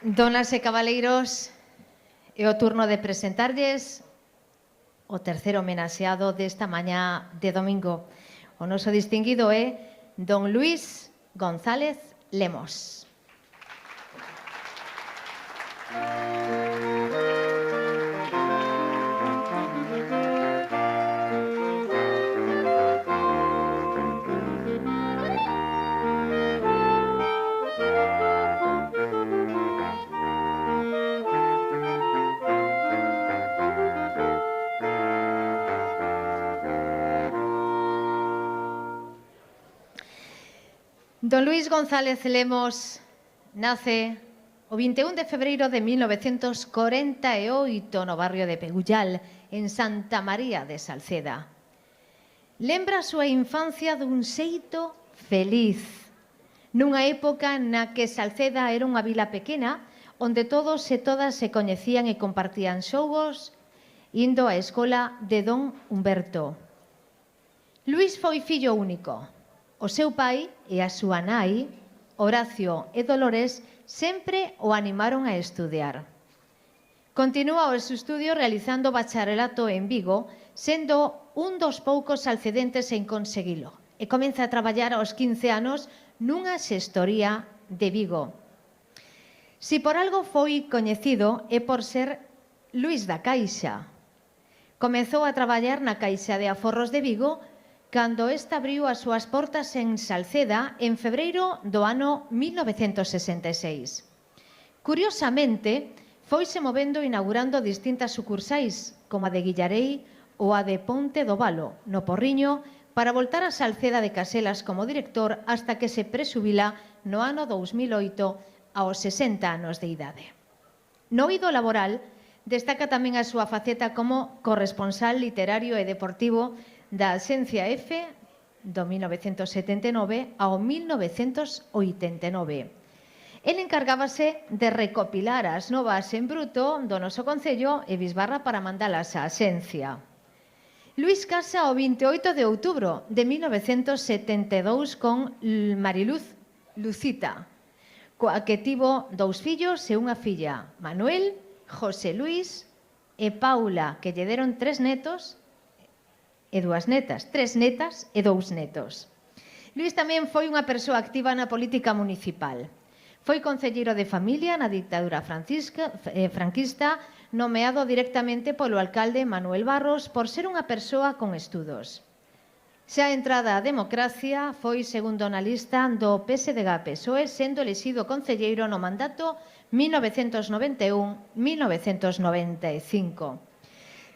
Donas e cabaleiros, é o turno de presentarlles o terceiro homenaxeado desta mañá de domingo. O noso distinguido é don Luís González Lemos. Don Luís González Lemos nace o 21 de febreiro de 1948 no barrio de Pegullal, en Santa María de Salceda. Lembra a súa infancia dun xeito feliz, nunha época na que Salceda era unha vila pequena onde todos e todas se coñecían e compartían xogos indo á escola de don Humberto. Luís foi fillo único. O seu pai e a súa nai, Horacio e Dolores, sempre o animaron a estudiar. Continúa os estudios realizando bacharelato en Vigo, sendo un dos poucos salcedentes en conseguilo, e comeza a traballar aos 15 anos nunha xestoría de Vigo. Si por algo foi coñecido é por ser Luís da Caixa. Comezou a traballar na Caixa de Aforros de Vigo cando esta abriu as súas portas en Salceda en febreiro do ano 1966. Curiosamente, foise movendo e inaugurando distintas sucursais, como a de Guillarei ou a de Ponte do Valo, no Porriño, para voltar a Salceda de Caselas como director hasta que se presubila no ano 2008 aos 60 anos de idade. No eido laboral, destaca tamén a súa faceta como corresponsal literario e deportivo da Axencia F do 1979 ao 1989. El encargábase de recopilar as novas en bruto do noso Concello e bisbarra para mandalas á Axencia. Luís casa o 28 de outubro de 1972 con Mariluz Lucita, coa que tivo 2 fillos e unha filla, Manuel, José Luís e Paula, que lle deron 3 netos e 2 netas, 3 netas e 2 netos. Luís tamén foi unha persoa activa na política municipal. Foi concelleiro de familia na dictadura franquista, nomeado directamente polo alcalde Manuel Barros por ser unha persoa con estudos. Xa entrada a democracia, foi segundo na lista do PSDG-PSOE, sendo elexido concelleiro no mandato 1991-1995.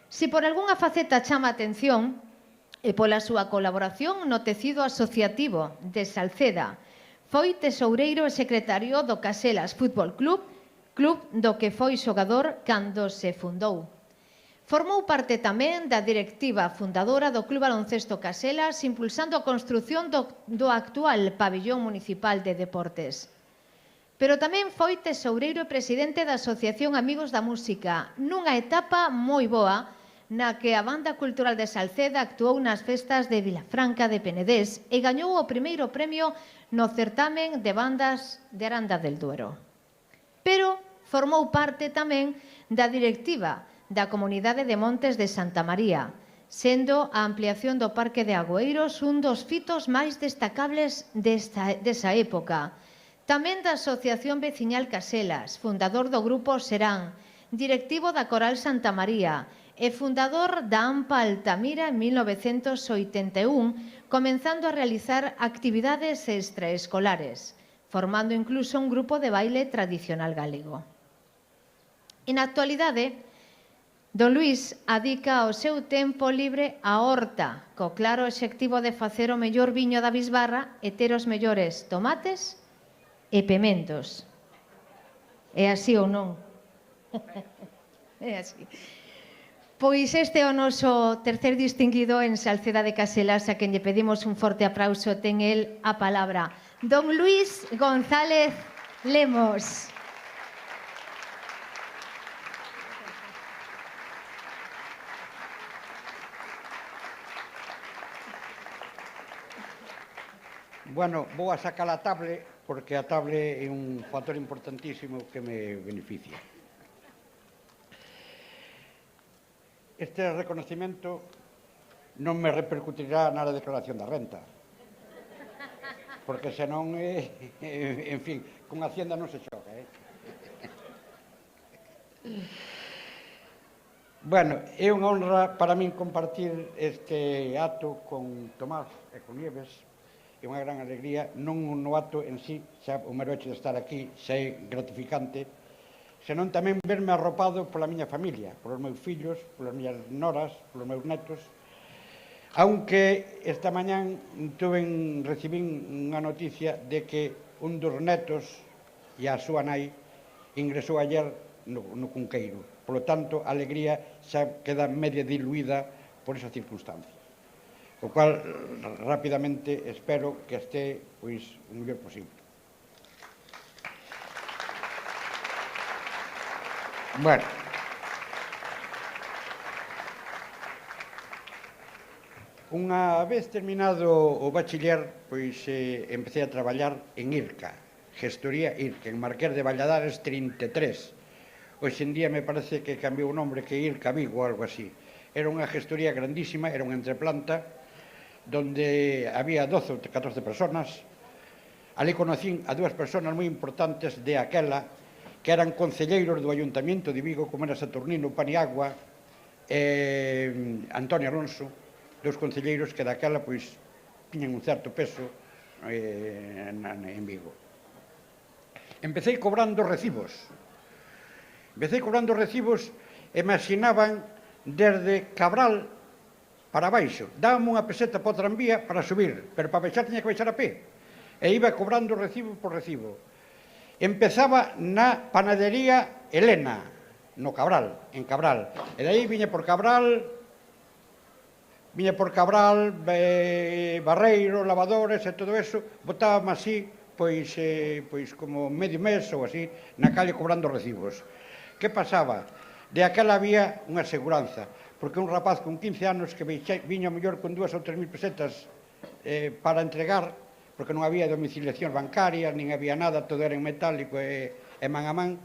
Se por algunha faceta chama a atención, e pola súa colaboración no tecido asociativo de Salceda, foi tesoureiro e secretario do Caselas Fútbol Club, club do que foi xogador cando se fundou. Formou parte tamén da directiva fundadora do Club Baloncesto Caselas, impulsando a construción do actual pabillón municipal de deportes. Pero tamén foi tesoureiro e presidente da Asociación Amigos da Música, nunha etapa moi boa na que a Banda Cultural de Salceda actuou nas festas de Vilafranca de Penedés e gañou o primeiro premio no certamen de bandas de Aranda del Duero. Pero formou parte tamén da directiva da Comunidade de Montes de Santa María, sendo a ampliación do Parque de Agüeiros un dos fitos máis destacables desa época. Tamén da Asociación Veciñal Caselas, fundador do Grupo Serán, directivo da Coral Santa María e fundador da AMPA Altamira en 1981, comenzando a realizar actividades extraescolares, formando incluso un grupo de baile tradicional galego. En actualidade, don Luís adica o seu tempo libre á horta, co claro obxectivo de facer o mellor viño da bisbarra e ter os mellores tomates e pementos. É así ou non? É así. Pois este é o noso tercer distinguido en Salceda de Caselas, a quen lle pedimos un forte aplauso. Ten el a palabra. Don Luís González Lemos. Bueno, vou a sacar a tablet, porque a tablet é un factor importantísimo que me beneficia. Este reconocimiento non me repercutirá na declaración da renta, porque senón, en fin, con Hacienda non se xoga. Bueno, é unha honra para min compartir este acto con Tomás e con Nieves. É unha gran alegría, non no acto en sí, xa o mero hecho de estar aquí, xa é gratificante, senón tamén verme arropado pola miña familia, polos meus fillos, polas miñas noras, polos meus netos, aunque esta mañán recibín unha noticia de que un dos netos e a súa nai ingresou ayer no Cunqueiro. Por lo tanto, a alegría xa queda media diluída por esa circunstancia. O cual, rapidamente, espero que este o mellor posible. Bueno, unha vez terminado o bachiller, pois empecé a traballar en IRCA, Gestoría IRCA, en Marqués de Valladares 33. Hoxe en día me parece que cambiou o nombre, que IRCA Vigo ou algo así. Era unha gestoría grandísima, era unha entreplanta, donde había 12 ou 14 personas. Ali conocín a 2 personas moi importantes de aquela, que eran concelleiros do Ayuntamiento de Vigo, como era Saturnino Paniagua e Antonio Alonso, 2 concelleiros que daquela pois tiñan un certo peso en Vigo. Empecé cobrando recibos. E me asinaban desde Cabral para baixo. Dábame unha peseta para o tranvía para subir, pero para baixar tiña que baixar a pé. E iba cobrando recibo por recibo. Empezaba na panadería Elena, no Cabral, en Cabral. E de aí viña por Cabral, barreiro, lavadores e todo eso, botábame así, pois como medio mes ou así, na calle cobrando recibos. Que pasaba? De aquela había unha seguranza, porque un rapaz con 15 anos que viña mellor con 2 ou 3.000 pesetas para entregar, porque non había domiciliación bancaria, nin había nada, todo era en metálico e man a man,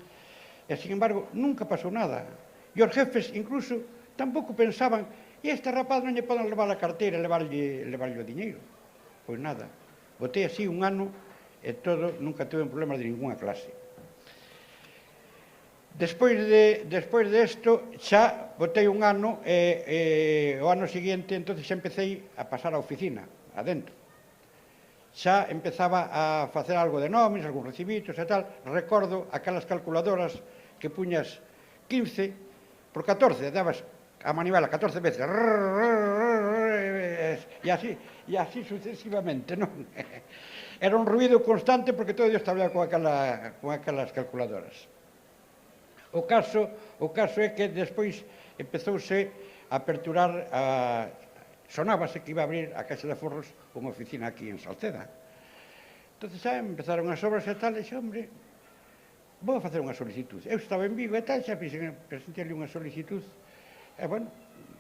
e, sin embargo, nunca pasou nada. E os jefes, incluso, tampouco pensaban, e este rapaz non lle poden levar a carteira e levarlle o diñeiro. Pois nada, botei así un ano e todo, nunca tuve problemas de ninguna clase. Despois de isto, xa botei un ano e o ano seguinte, entonces xa empecé a pasar á oficina, adentro. Xa empezaba a facer algo de nóminas, algúns recibitos e tal. Recordo aquelas calculadoras que puñas 15 por 14, dabas a manivela 14 veces, e así sucesivamente, non? Era un ruido constante porque todo Dios estaba con aquelas calculadoras. O caso é que despois empezouse a aperturar, sonábase que iba a abrir a Caixa de Aforros unha oficina aquí en Salceda. Entón xa empezaron as obras e tal, e xe, hombre, vou a facer unha solicitud. Eu estaba en Vigo e tal, xa presentei unha solicitud, e, bueno,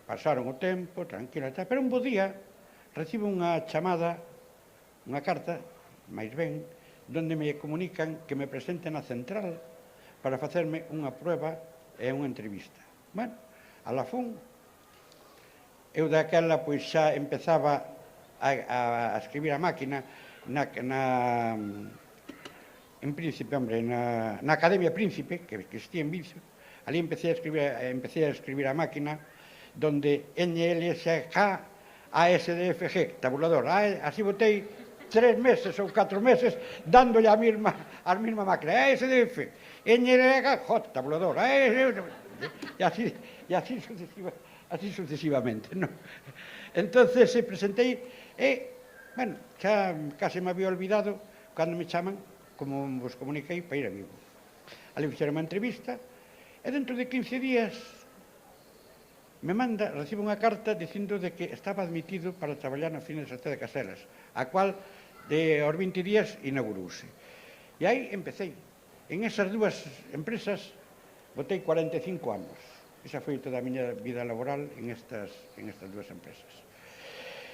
pasaron o tempo, tranquila e tal, pero un bo día recibo unha chamada, unha carta, máis ben, donde me comunican que me presente na central para facerme unha prueba e unha entrevista. Bueno, a la fun, eu daquela pois xa empezaba a escribir a máquina en Príncipe, hombre, na Academia Príncipe, que existía en Vicio. Ali empecé a escribir a máquina donde NLSK, ASDFG, tabulador. Así botei 3 meses ou 4 meses dándolle a mesma máquina. ASDF, NLSK, tabulador. E así sucesivamente. Entonces presentei e, bueno, xa case me había olvidado cando me chaman, como vos comuniquei, para ir a Vigo. Ali fixeron unha entrevista e dentro de 15 días recibo unha carta dicindo de que estaba admitido para traballar na oficina de Salceda de Caselas, a cual aos 20 días inaugurouse. E aí empecé. En esas dúas empresas botei 45 anos. Esa foi toda a miña vida laboral en estas dúas empresas.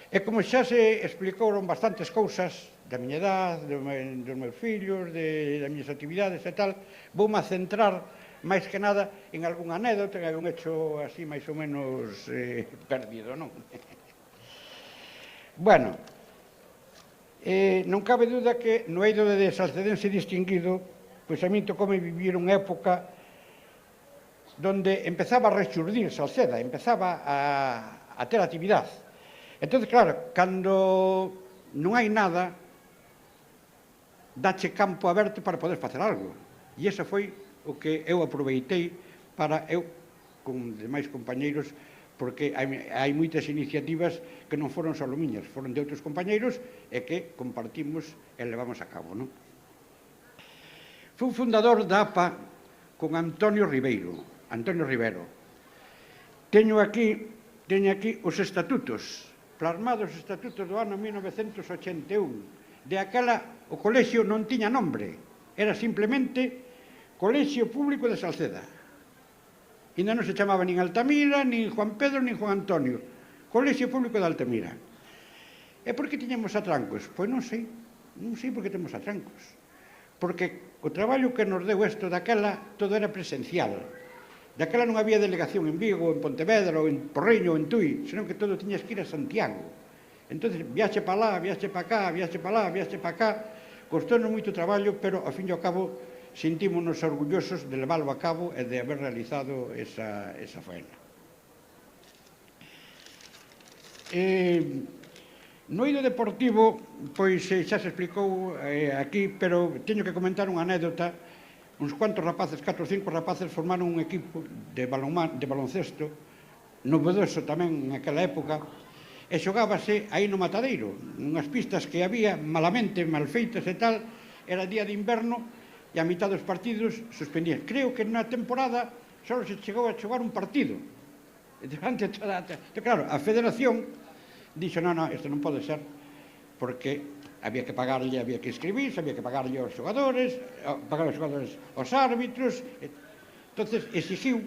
E como xa se explicaron bastantes cousas da miña edad, dos meus fillos, das miñas actividades e tal, voume a centrar máis que nada en algún anécdota, en algún hecho así máis ou menos perdido, non? Bueno, non cabe duda que no eido de salcedense distinguido, pois a mí tocoume vivir unha época donde empezaba a rexurdir Salceda, empezaba a ter actividade. Entón, claro, cando non hai nada, dache campo aberto para poder facer algo. E iso foi o que eu aproveitei para eu, con demais compañeiros, porque hai moitas iniciativas que non foron só miñas, foron de outros compañeiros e que compartimos e levamos a cabo, non? Fui fundador da APA con Antonio Rivero. Teño aquí os estatutos, plasmados os estatutos do ano 1981. De aquela, o colexio non tiña nombre, era simplemente Colexio Público de Salceda. Ainda non se chamaba nin Altamira, nin Juan Pedro, nin Juan Antonio. Colexio Público de Altamira. E por que tiñamos atrancos? Pois non sei por que temos atrancos. Porque o traballo que nos deu isto daquela, todo era presencial. Daquela non había delegación en Vigo, en Pontevedra, ou en Porriño, ou en Tui, senón que todo tiñas que ir a Santiago. Entón, viaxe para lá, viaxe para cá, viaxe para lá, viaxe para cá, costou-nos moito traballo, pero, ao fin e ao cabo, sentímonos orgullosos de leválo a cabo e de haber realizado esa faena. No eido deportivo, pois xa se explicou aquí, pero teño que comentar unha anécdota. Uns cuantos rapaces, 4 ou 5 rapaces, formaron un equipo de baloncesto, novedoso tamén naquela época, e xogábase aí no Matadeiro, nunhas pistas que había malamente, mal feitas e tal, era día de inverno, e a mitad dos partidos suspendían. Creo que na temporada só se chegou a xogar un partido. Claro, a federación dixo, non, isto non pode ser, porque había que pagarlle, había que inscribirse, había que pagarlle aos xogadores, aos árbitros. Entón, exigiu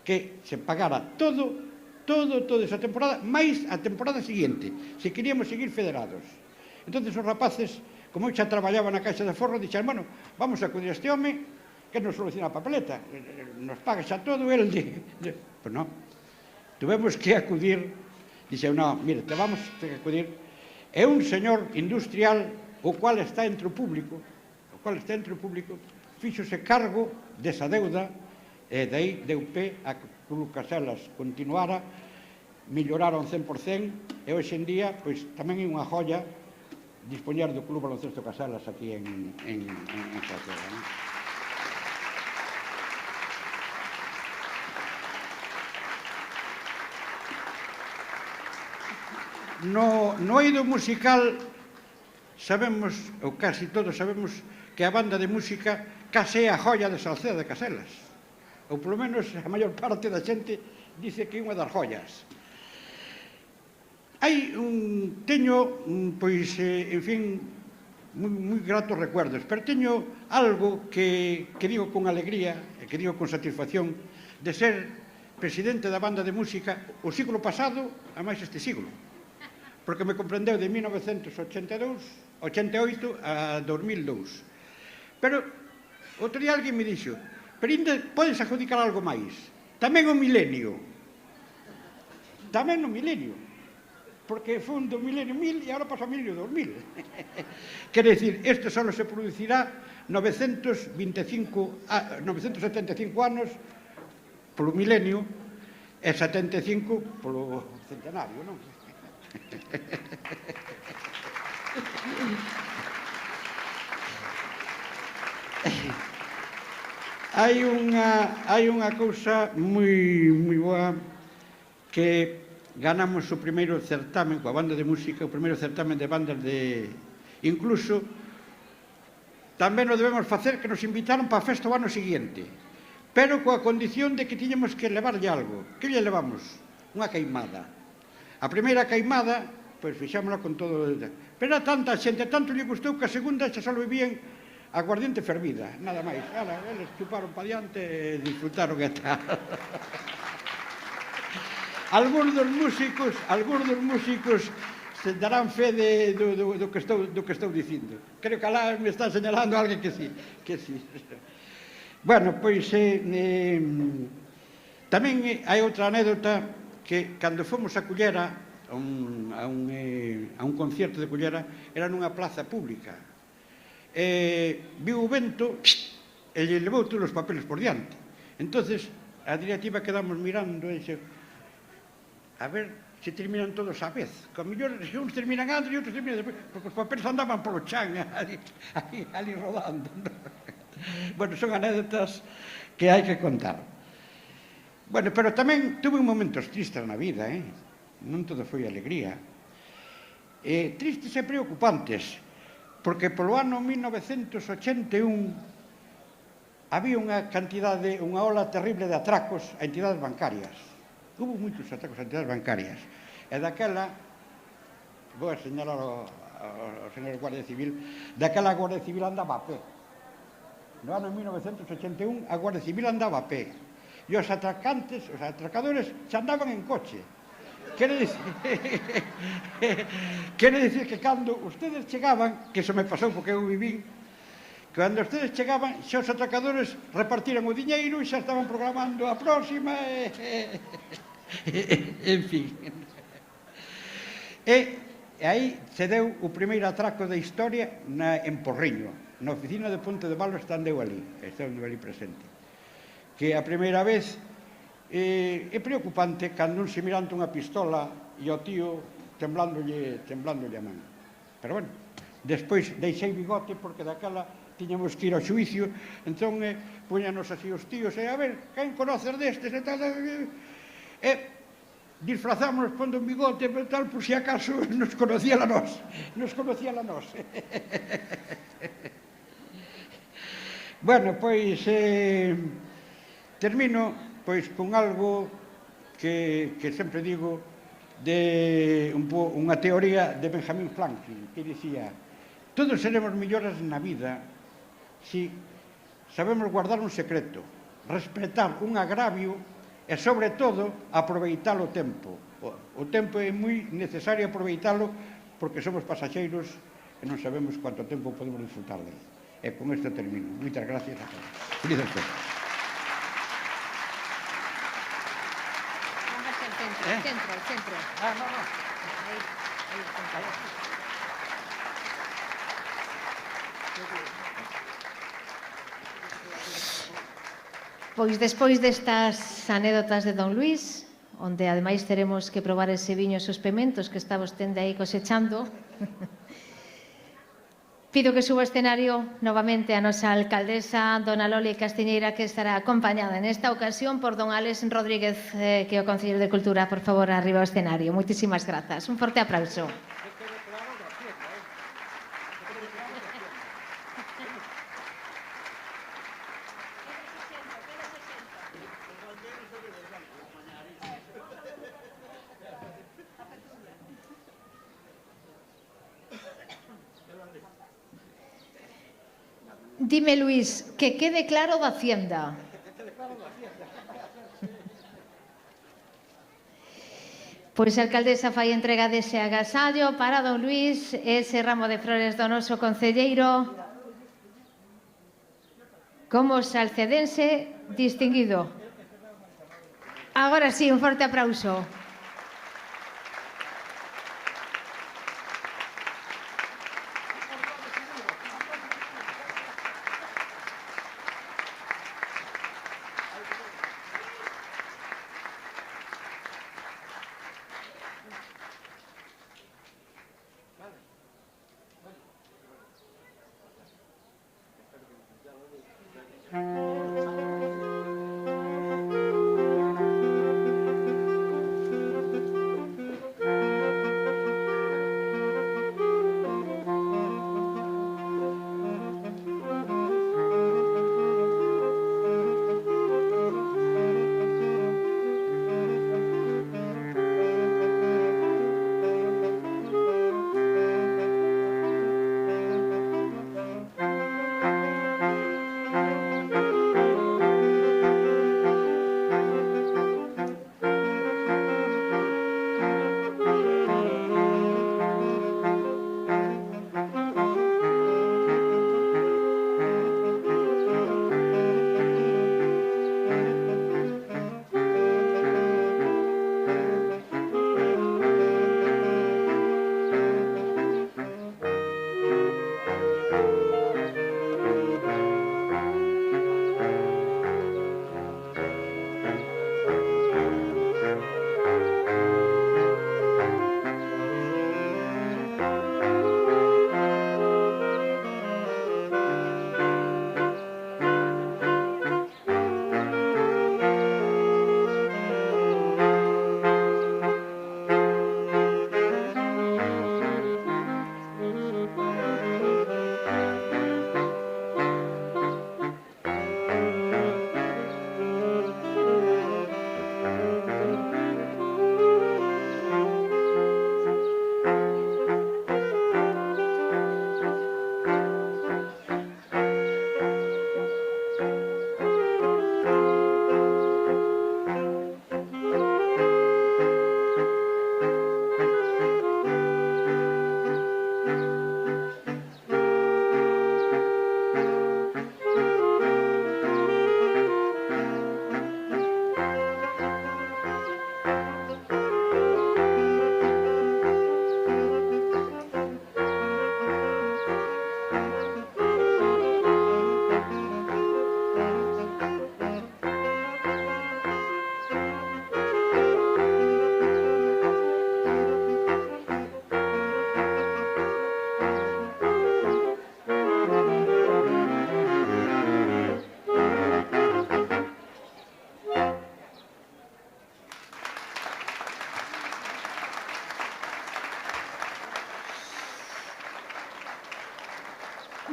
que se pagara todo toda esa temporada, máis a temporada seguinte, se queríamos seguir federados. Entonces os rapaces, como eu xa traballaba na Caixa de Forro, dixan, bueno, vamos a acudir a este home que nos soluciona a papeleta, nos paga xa todo, el Pois non, tuvemos que acudir, dixen, non, mire, te vamos a acudir, é un señor industrial o cual está entre o público, fíxose cargo desa deuda, e dai deu pé a que o Club Caselas continuara, melloraron 100%, e hoxe en día, pois, tamén é unha joia dispoñer do Club Baloncesto Caselas aquí en Caselas. No eido musical sabemos, ou casi todos sabemos, que a banda de música case é a joia de Salceda de Caselas. Ou polo menos a maior parte da xente dice que é unha das joias. Teño, pois, en fin, moi gratos recuerdos, pero teño algo que digo con alegría, e que digo con satisfacción, de ser presidente da banda de música o siglo pasado a máis este siglo, porque me comprendeu de 1988 a 2002. Pero outro día alguén me dixo, pero ainda podes adjudicar algo máis, tamén o milenio, porque foi do milenio 1000 e agora pasa o milenio 2000. Quere dicir, isto só se producirá 975 anos polo milenio e 75 polo centenario, non? Hai unha cousa moi boa, que ganamos o primeiro certamen coa banda de música, o primeiro certamen de bandas de... Incluso, tamén o debemos facer, que nos invitaron para a festa o ano seguinte, pero coa condición de que tiñamos que levarlle algo. Que lle levamos? Unha queimada. A primeira queimada, pois fixámola con todo... Pero a tanta xente, tanto lle gustou que a segunda xa só bebían aguardiente fervida, nada máis. Eles chuparon pa diante e disfrutaron e tal. Algúns dos músicos se darán fe do que estou dicindo. Creo que alá me está señalando alguén que sí. Bueno, pois tamén hai outra anécdota, que cando fomos a Cullera a un concierto de Cullera, era nunha plaza pública, viu o vento e lle levou todos os papeles por diante. Entonces a directiva quedamos mirando e dixe, a ver se terminan todos a vez, que a mellor uns terminan antes e outros terminan despois, porque os papeles andaban polo chan ali rodando. Bueno, son anécdotas que hai que contar. Bueno, pero tamén tuve momentos tristes na vida, non todo foi alegría. Tristes e preocupantes, porque polo ano 1981 había unha ola terrible de atracos a entidades bancarias. Hubo moitos atracos a entidades bancarias. E daquela, vou a señalar ao señor Guardia Civil, daquela a Guardia Civil andaba a pé. No ano 1981 a Guardia Civil andaba a pé. E os atracadores xa andaban en coche. Quere dicir que cando ustedes chegaban, que iso me pasou porque eu vivín, cando ustedes chegaban, xa os atracadores repartiran o diñeiro e xa estaban programando a próxima, en fin. E aí se deu o primeiro atraco da historia en Porriño, na oficina de Ponte de Valo estando ali presente. Que a primeira vez é preocupante cando non se mirante unha pistola e o tío temblándolle a man. Pero bueno, despois deixei bigote porque daquela tiñamos que ir ao xuicio, entón puñanos así os tíos, a ver, quen conoces destes e tal, disfrazámonos pondo un bigote e tal, por si acaso nos conocían a nós. Bueno, pois termino con algo que sempre digo, de unha teoría de Benjamin Franklin, que dicía: todos seremos mellores na vida si sabemos guardar un secreto, respetar un agravio e, sobre todo, aproveitar o tempo. O tempo é moi necesario aproveitalo porque somos pasaxeiros e non sabemos cuánto tempo podemos disfrutar dele. E con isto termino. Moitas gracias a todos. Felices todos. Centro. Pois despois destas anécdotas de Don Luís, onde ademais teremos que probar ese viño e esos pementos que está vostede aí cosechando, pido que suba ao escenario novamente a nosa alcaldesa, dona Loli Castiñeira, que estará acompañada nesta ocasión por don Alex Rodríguez, que é o Conselleiro de Cultura, por favor, arriba ao escenario. Moitísimas grazas. Un forte aplauso. Dime, Luís, que quede claro da Hacienda. Pois a alcaldesa fai entrega dese agasallo para don Luís, ese ramo de flores do noso concelleiro como salcedense distinguido. Agora sí, un forte aplauso.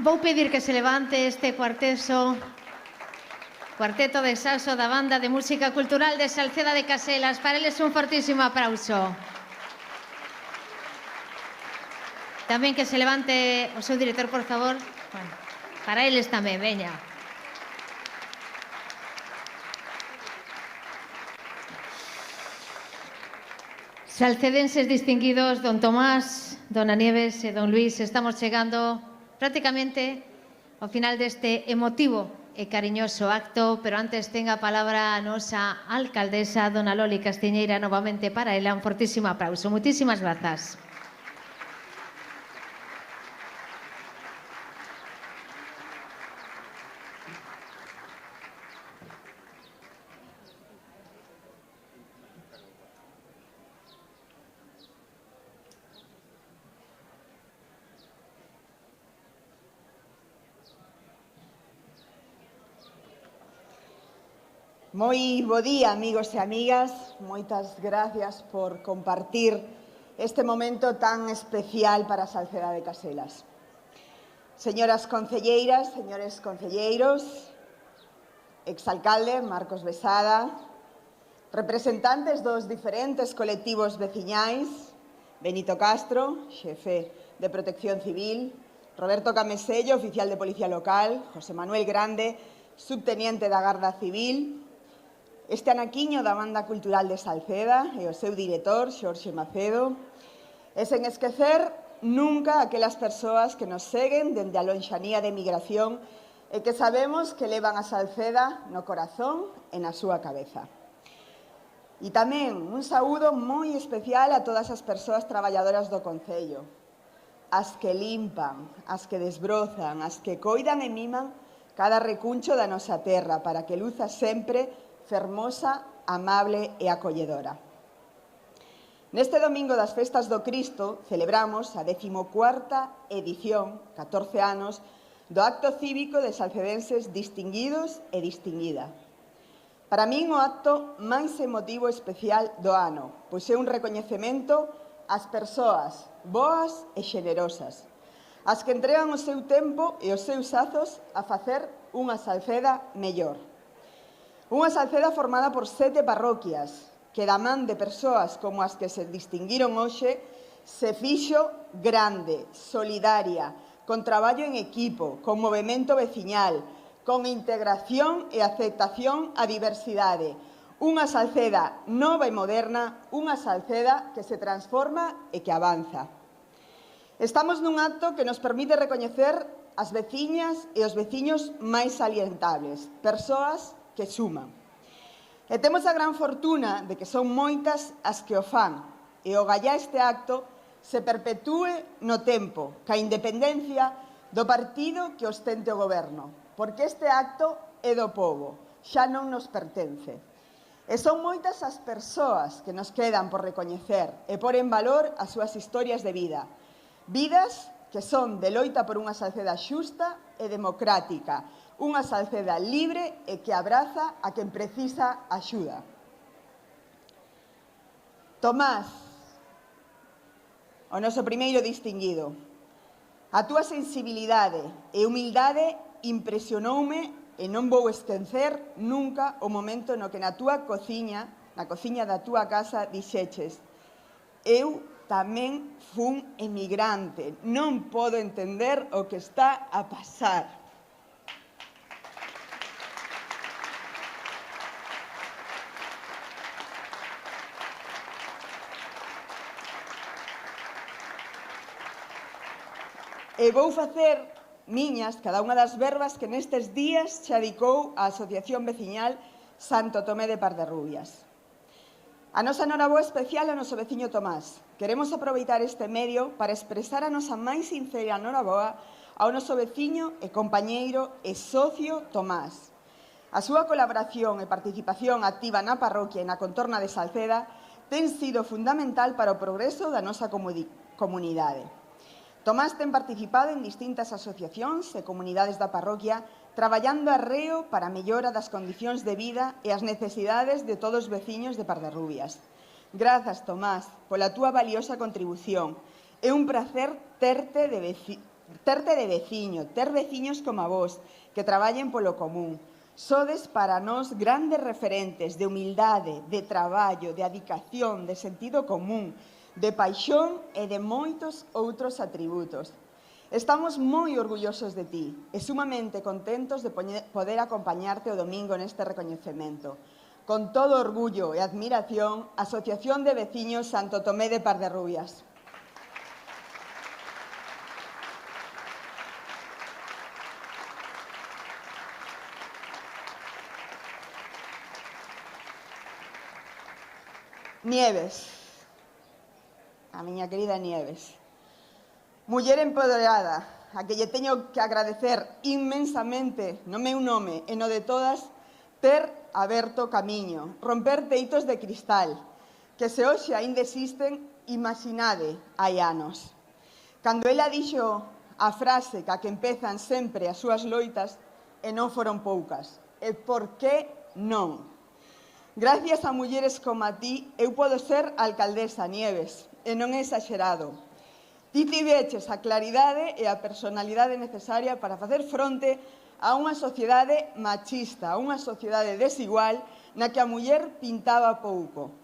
Vou pedir que se levante este cuarteto de saxo da Banda de Música Cultural de Salceda de Caselas. Para eles un fortísimo aplauso. Tamén que se levante o seu director, por favor. Bueno, para eles tamén, veña. Salcedenses distinguidos, don Tomás, dona Nieves e don Luís, estamos chegando prácticamente ao final deste emotivo e cariñoso acto, pero antes ten a palabra a nosa alcaldesa, dona Loli Castiñeira, novamente para ela un fortísimo aplauso. Moitísimas grazas. Moi bo día, amigos e amigas. Moitas gracias por compartir este momento tan especial para a Salceda de Caselas. Señoras concelleiras, señores concelleiros, exalcalde Marcos Besada, representantes dos diferentes colectivos veciñais, Benito Castro, xefe de Protección Civil, Roberto Camesello, oficial de Policía Local, José Manuel Grande, subteniente da Garda Civil, este anaquiño da Banda Cultural de Salceda e o seu director, Xorxe Macedo, e sen esquecer nunca aquelas persoas que nos seguen dende a lonxanía de emigración e que sabemos que levan a Salceda no corazón e na súa cabeza. E tamén un saúdo moi especial a todas as persoas traballadoras do Concello, as que limpan, as que desbrozan, as que coidan e miman cada recuncho da nosa terra para que luza sempre fermosa, amable e acolledora. Neste domingo das Festas do Cristo celebramos a 14ª edición, 14 anos, do acto cívico de salcedenses distinguidos e distinguida. Para min o acto máis emotivo e especial do ano, pois é un recoñecemento ás persoas boas e xenerosas, as que entregan o seu tempo e os seus azos a facer unha Salceda mellor. Unha Salceda formada por 7 parroquias, que da man de persoas como as que se distinguiron hoxe, se fixo grande, solidaria, con traballo en equipo, con movemento veciñal, con integración e aceptación á diversidade. Unha Salceda nova e moderna, unha Salceda que se transforma e que avanza. Estamos nun acto que nos permite recoñecer as veciñas e os veciños máis salientables, persoas que suman. E temos a gran fortuna de que son moitas as que o fan e o gallá este acto se perpetúe no tempo, ca independencia do partido que ostente o goberno, porque este acto é do povo, xa non nos pertence. E son moitas as persoas que nos quedan por recoñecer e por en valor as súas historias de vida, vidas que son de loita por unha Salceda xusta e democrática, unha Salceda libre e que abraza a quen precisa axuda. Tomás, o noso primeiro distinguido, a túa sensibilidade e humildade impresionoume e non vou esquecer nunca o momento no que na túa cociña, na cociña da túa casa, dixeches: eu tamén fun emigrante, non podo entender o que está a pasar. E vou facer miñas cada unha das verbas que nestes días xa dedicou a Asociación Veciñal Santo Tomé de Parderrubias. A nosa noraboa especial ao noso veciño Tomás. Queremos aproveitar este medio para expresar a nosa máis sincera noraboa ao noso veciño e compañeiro e socio Tomás. A súa colaboración e participación activa na parroquia e na contorna de Salceda ten sido fundamental para o progreso da nosa comunidade. Tomás ten participado en distintas asociacións e comunidades da parroquia traballando arreo para a mellora das condicións de vida e as necesidades de todos os veciños de Parderrubias. Grazas, Tomás, pola túa valiosa contribución. É un placer terte de veciño, ter veciños como a vos, que traballen polo común. Sodes para nós grandes referentes de humildade, de traballo, de adicación, de sentido común, de paixón e de moitos outros atributos. Estamos moi orgullosos de ti e sumamente contentos de poder acompañarte o domingo neste recoñecemento. con todo orgullo e admiración, a Asociación de Veciños Santo Tomé de Parderrubias. Nieves, a miña querida Nieves. Muller empoderada, a que lle teño que agradecer inmensamente no meu nome e no de todas ter aberto camiño, romper teitos de cristal, que se hoxe aínda existen, imaginade, hai anos. Cando ela dixo a frase ca que empezan sempre as súas loitas, e non foron poucas, e por que non? Gracias a mulleres como a ti, eu podo ser alcaldesa, Nieves, e non é exagerado. Ti tiveches a claridade e a personalidade necesaria para facer fronte a unha sociedade machista, a unha sociedade desigual na que a muller pintaba pouco.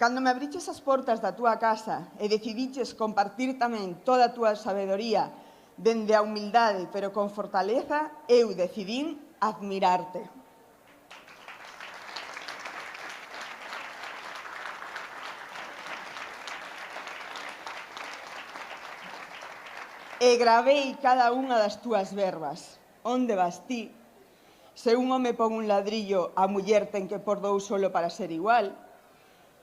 Cando me abriches as portas da túa casa e decidiches compartir tamén toda a túa sabedoría dende a humildade, pero con fortaleza, eu decidín admirarte. E gravei cada unha das túas verbas. Onde vas ti? Se un home pon un ladrillo, a muller ten que por dous solo para ser igual.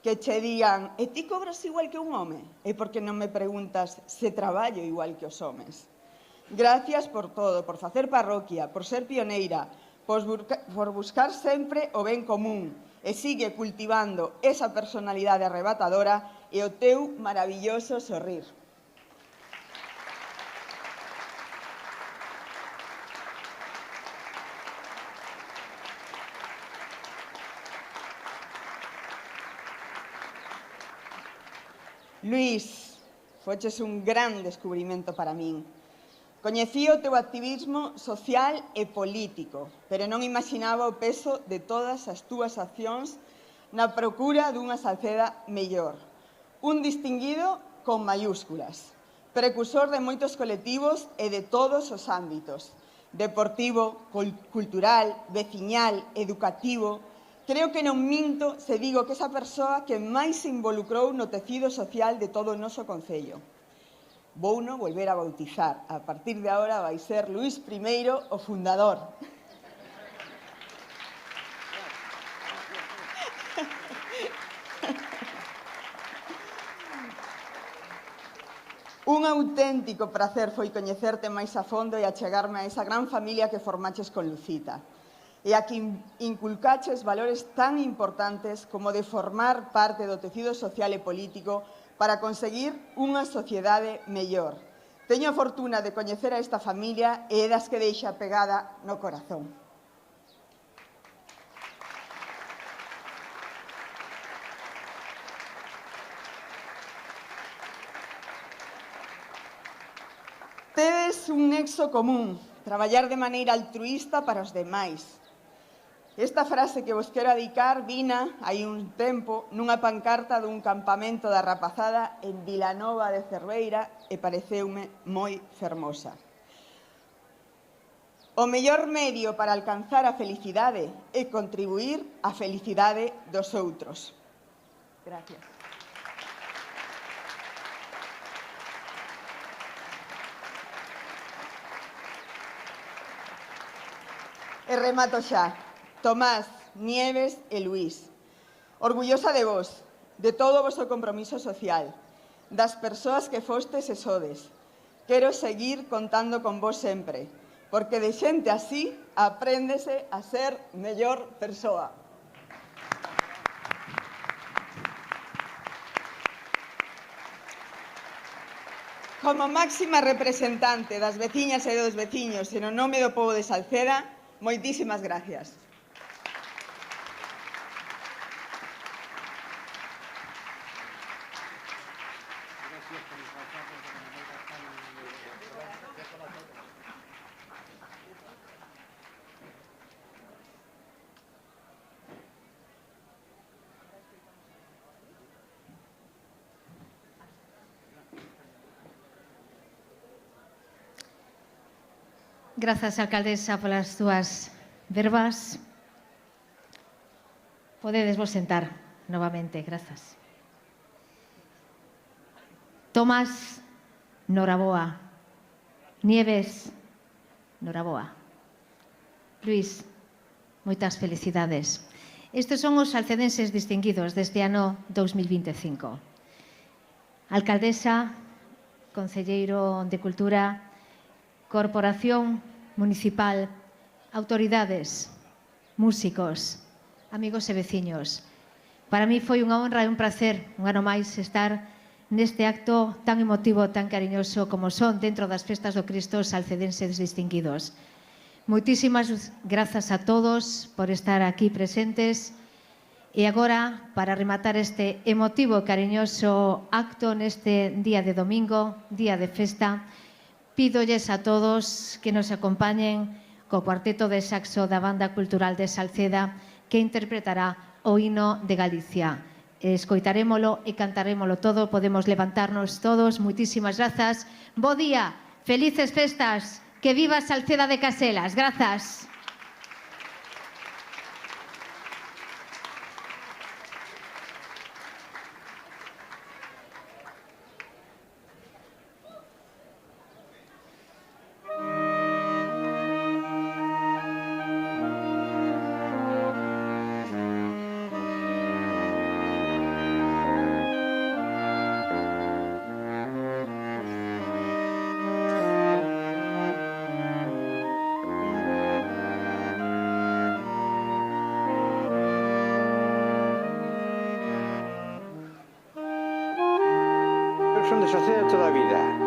Que che digan, e ti cobras igual que un home? E por que non me preguntas se traballo igual que os homes? Gracias por todo, por facer parroquia, por ser pioneira, por buscar sempre o ben común, e sigue cultivando esa personalidade arrebatadora e o teu maravilloso sorrir. Luís, foches un gran descubrimento para min. Coñecí o teu activismo social e político, pero non imaginaba o peso de todas as túas accións na procura dunha Salceda mellor. Un distinguido con mayúsculas, precursor de moitos colectivos e de todos os ámbitos, deportivo, cultural, veciñal, educativo. Creo que non minto se digo que esa persoa que máis se involucrou no tecido social de todo o noso concello. Vouno volver a bautizar. A partir de agora vai ser Luís I, o fundador. Un auténtico prazer foi coñecerte máis a fondo e achegarme a esa gran familia que formaches con Lucita. E a que inculcaches valores tan importantes como de formar parte do tecido social e político para conseguir unha sociedade mellor. Teño a fortuna de coñecer a esta familia e é das que deixa pegada no corazón. Tedes un nexo común, traballar de maneira altruísta para os demais. Esta frase que vos quero dedicar vina hai un tempo nunha pancarta dun campamento da rapazada en Vilanova de Cerveira e pareceume moi fermosa. O mellor medio para alcanzar a felicidade é contribuir á felicidade dos outros. Gracias. E remato xa. Tomás, Nieves e Luís, orgullosa de vos, de todo o vosso compromiso social, das persoas que fostes e sodes. Quero seguir contando con vos sempre, porque de xente así apréndese a ser mellor persoa. Como máxima representante das veciñas e dos veciños e no nome do pobo de Salceda, moitísimas gracias. Grazas, alcaldesa, polas túas verbas. Podedes vos sentar novamente, grazas. Tomás, noraboa. Nieves, noraboa. Luís, moitas felicidades. Estes son os salcedenses distinguidos deste ano 2025. Alcaldesa, Concelleiro de Cultura, Corporación Municipal, autoridades, músicos, amigos e veciños. Para mí foi unha honra e un placer un ano máis estar neste acto tan emotivo, tan cariñoso como son dentro das festas do Cristo salcedenses distinguidos. Moitísimas grazas a todos por estar aquí presentes e agora, para rematar este emotivo e cariñoso acto neste día de domingo, día de festa, pídolles a todos que nos acompañen co cuarteto de saxo da Banda Cultural de Salceda que interpretará o hino de Galicia. Escoitarémolo e cantarémolo todo, podemos levantarnos todos. Moitísimas grazas. Bo día, felices festas, que viva Salceda de Caselas. Grazas. Son de Salceda toda a vida.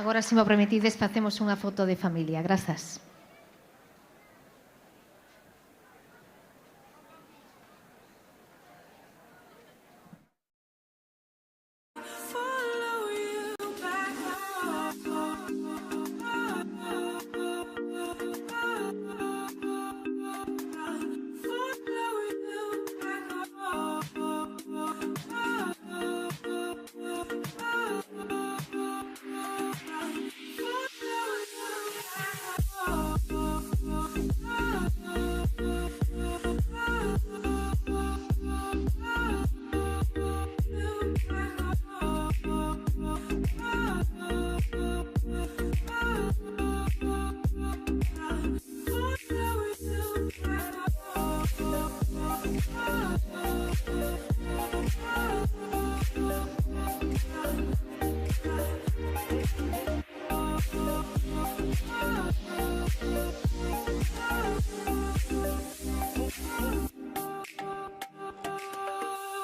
Agora, se me permitides, facemos unha foto de familia. Grazas.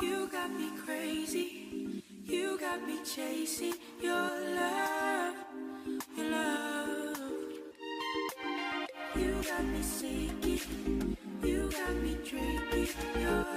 You got me crazy, you got me chasing your love, your love. You got me seeking, you got me drinking your